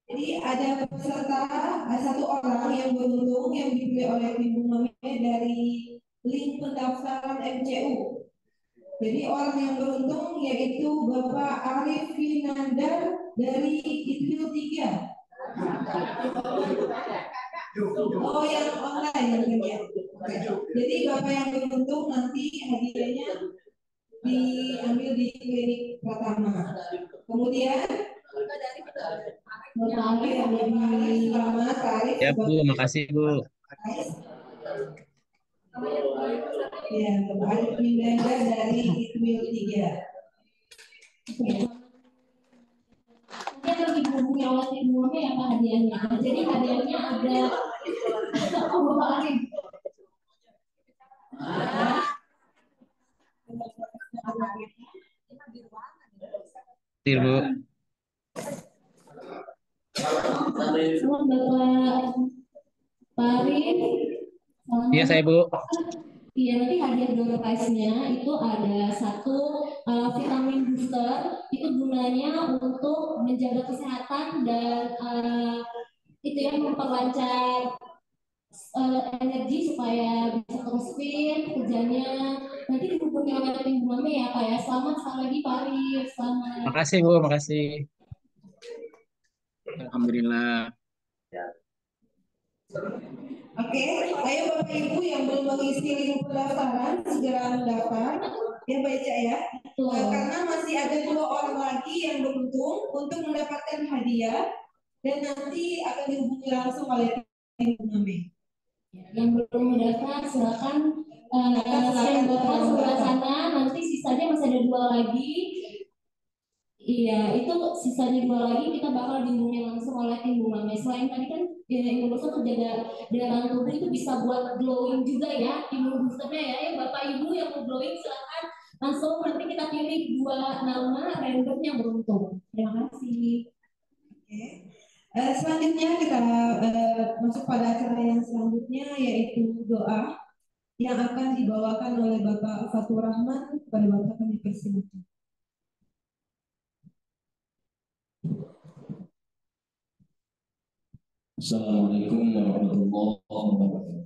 Jadi ada peserta, satu orang yang beruntung yang dipilih oleh tim Umame dari link pendaftaran MCU. Jadi orang yang beruntung yaitu Bapak Arif Finandar dari ITU 3. Oh, yang online ya. Jadi Bapak yang beruntung nanti hadiahnya diambil di klinik pertama. Kemudian Ya Bu, makasih Bu. Ya, ada pemindahan dari Twill 3. Nanti akan dihubungi oleh tim Murni ya Pak hadiahnya. Jadi hadiahnya ada Bu. Bapak Parin. Iya saya Bu. Iya, nanti hadiah door prize-nya itu ada satu vitamin booster, itu gunanya untuk menjaga kesehatan dan itu yang memperlancar energi supaya bisa terus fit kerjanya. Nanti dihubungi oleh tim Mame ya Pak ya. Selamat sekali lagi Pak Arif. Selamat. Makasih Bu, makasih. Alhamdulillah. Oke, ayo Bapak Ibu yang belum mengisi link pendaftaran segera mendaftar. Ya Mbak Ica ya. Karena masih ada 2 orang lagi yang beruntung untuk mendapatkan hadiah dan nanti akan dihubungi langsung oleh tim Mame. Yang belum mendaftar silakan scan barcode sebelah sana. Nanti sisanya masih ada 2 lagi. Iya, itu sisanya 2 lagi kita bakal dihubungi langsung oleh tim Bu Mame. Selain tadi kan imun booster untuk jaga daya tahan tubuh itu bisa buat glowing juga ya imun boosternya ya. Bapak Ibu yang mau glowing silakan langsung nanti kita pilih 2 nama random yang beruntung. Terima kasih. Oke. Selanjutnya kita masuk pada acara yang selanjutnya yaitu doa yang akan dibawakan oleh Bapak Fatur Rahman. Kepada Bapak kami persilakan. Assalamualaikum warahmatullahi wabarakatuh.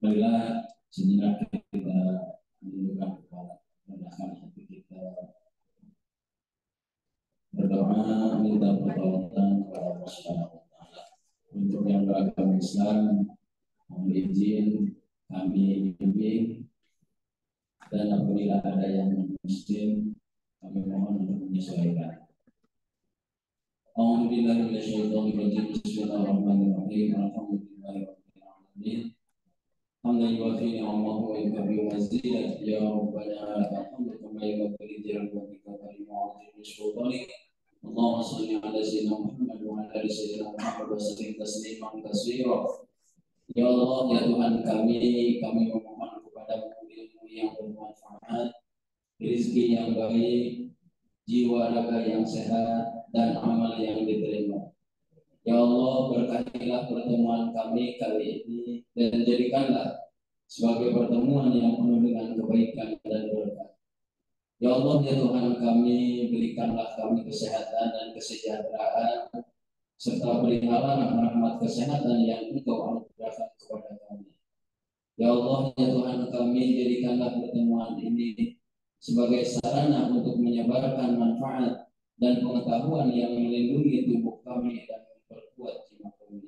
Baiklah, sejenak kita menundukkan kepala, merendahkan hati kita, berdoa minta pertolongan kepada Allah Subhanahu wa Ta'ala. Untuk yang beragama Islam, mohon izin kami bimbing, dan apabila ada yang muslim, kami mohon untuk menyesuaikan. أعوذ بالله من الشيطان الرجيم بسم الله الرحمن الرحيم الحمد لله رب العالمين حمدا يوافي نعمه ويكفي مزيدا يا ربنا لك الحمد كما ينبغي لجلالك وكريم وعظيم سلطانك اللهم صل على سيدنا محمد وعلى ال سيدنا محمد وسلم تسليما كثيرا. Ya Allah, ya Tuhan kami memohon kepadamu ilmu yang bermanfaat, rezeki yang baik, jiwa raga yang sehat, dan amal yang diterima. Ya Allah, berkatilah pertemuan kami kali ini dan jadikanlah sebagai pertemuan yang penuh dengan kebaikan dan berkah. Ya Allah, ya Tuhan kami, berikanlah kami kesehatan dan kesejahteraan serta berikanlah rahmat kesehatan yang Engkau anugerahkan kepada kami. Ya Allah, ya Tuhan kami, jadikanlah pertemuan ini sebagai sarana untuk menyebarkan manfaat dan pengetahuan yang melindungi tubuh kami dan memperkuat jiwa kami.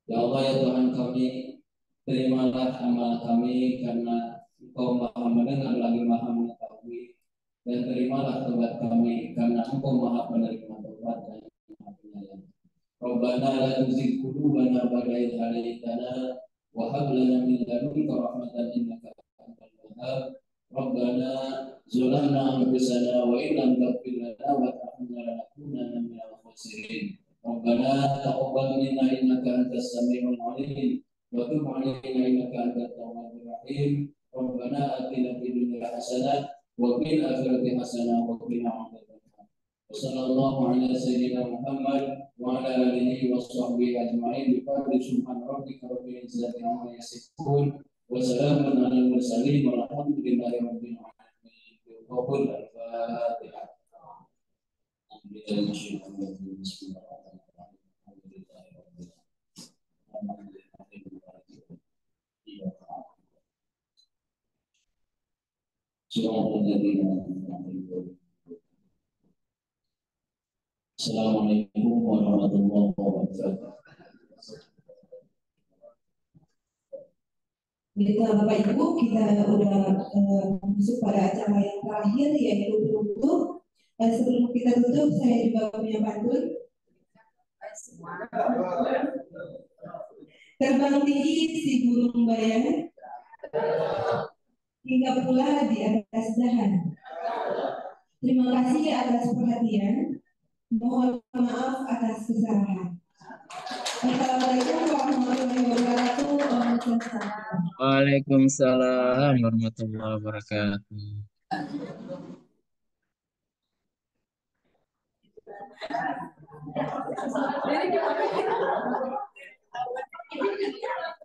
Ya Allah, ya Tuhan kami, terimalah amal kami karena Engkau Maha mendengar lagi Maha mengetahui, dan terimalah taubat kami karena Engkau Maha penerima taubat dan Maha penyayang. Rabbana la tuzigh qulubana ba'da idh hadaytana wa hab lana min ladunka rahmatan innaka antal wahhab. Rabbana zalamna anfusana wa in lam taghfir lana wa tarhamna lanakunanna minal khasirin. Rabbana taqabbal minna innaka antas samiul alim wa tub 'alaina innaka antat tawwabur rahim. Rabbana atina fid dunya hasanah wa fil akhirati hasanah wa qina adzabannar. Wassallallahu ala sayyidina Muhammad wa ala alihi wa sahbihi ajma'in bi fadli subhana rabbika rabbil izzati amma yasifun wa salamun alal mursalin walhamdulillahi rabbil alamin. Qabul al-Fatihah. Assalamualaikum warahmatullahi wabarakatuh. Baiklah Bapak Ibu, kita udah masuk pada acara yang terakhir yaitu penutup. Sebelum kita tutup, saya juga punya pantun. Terbang tinggi si burung bayang, hingga pula di atas dahan. Terima kasih atas perhatian. Mohon maaf atas kesalahan. Assalamualaikum warahmatullahi wabarakatuh. Waalaikumsalam. Waalaikumsalam warahmatullahi wabarakatuh.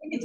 Ini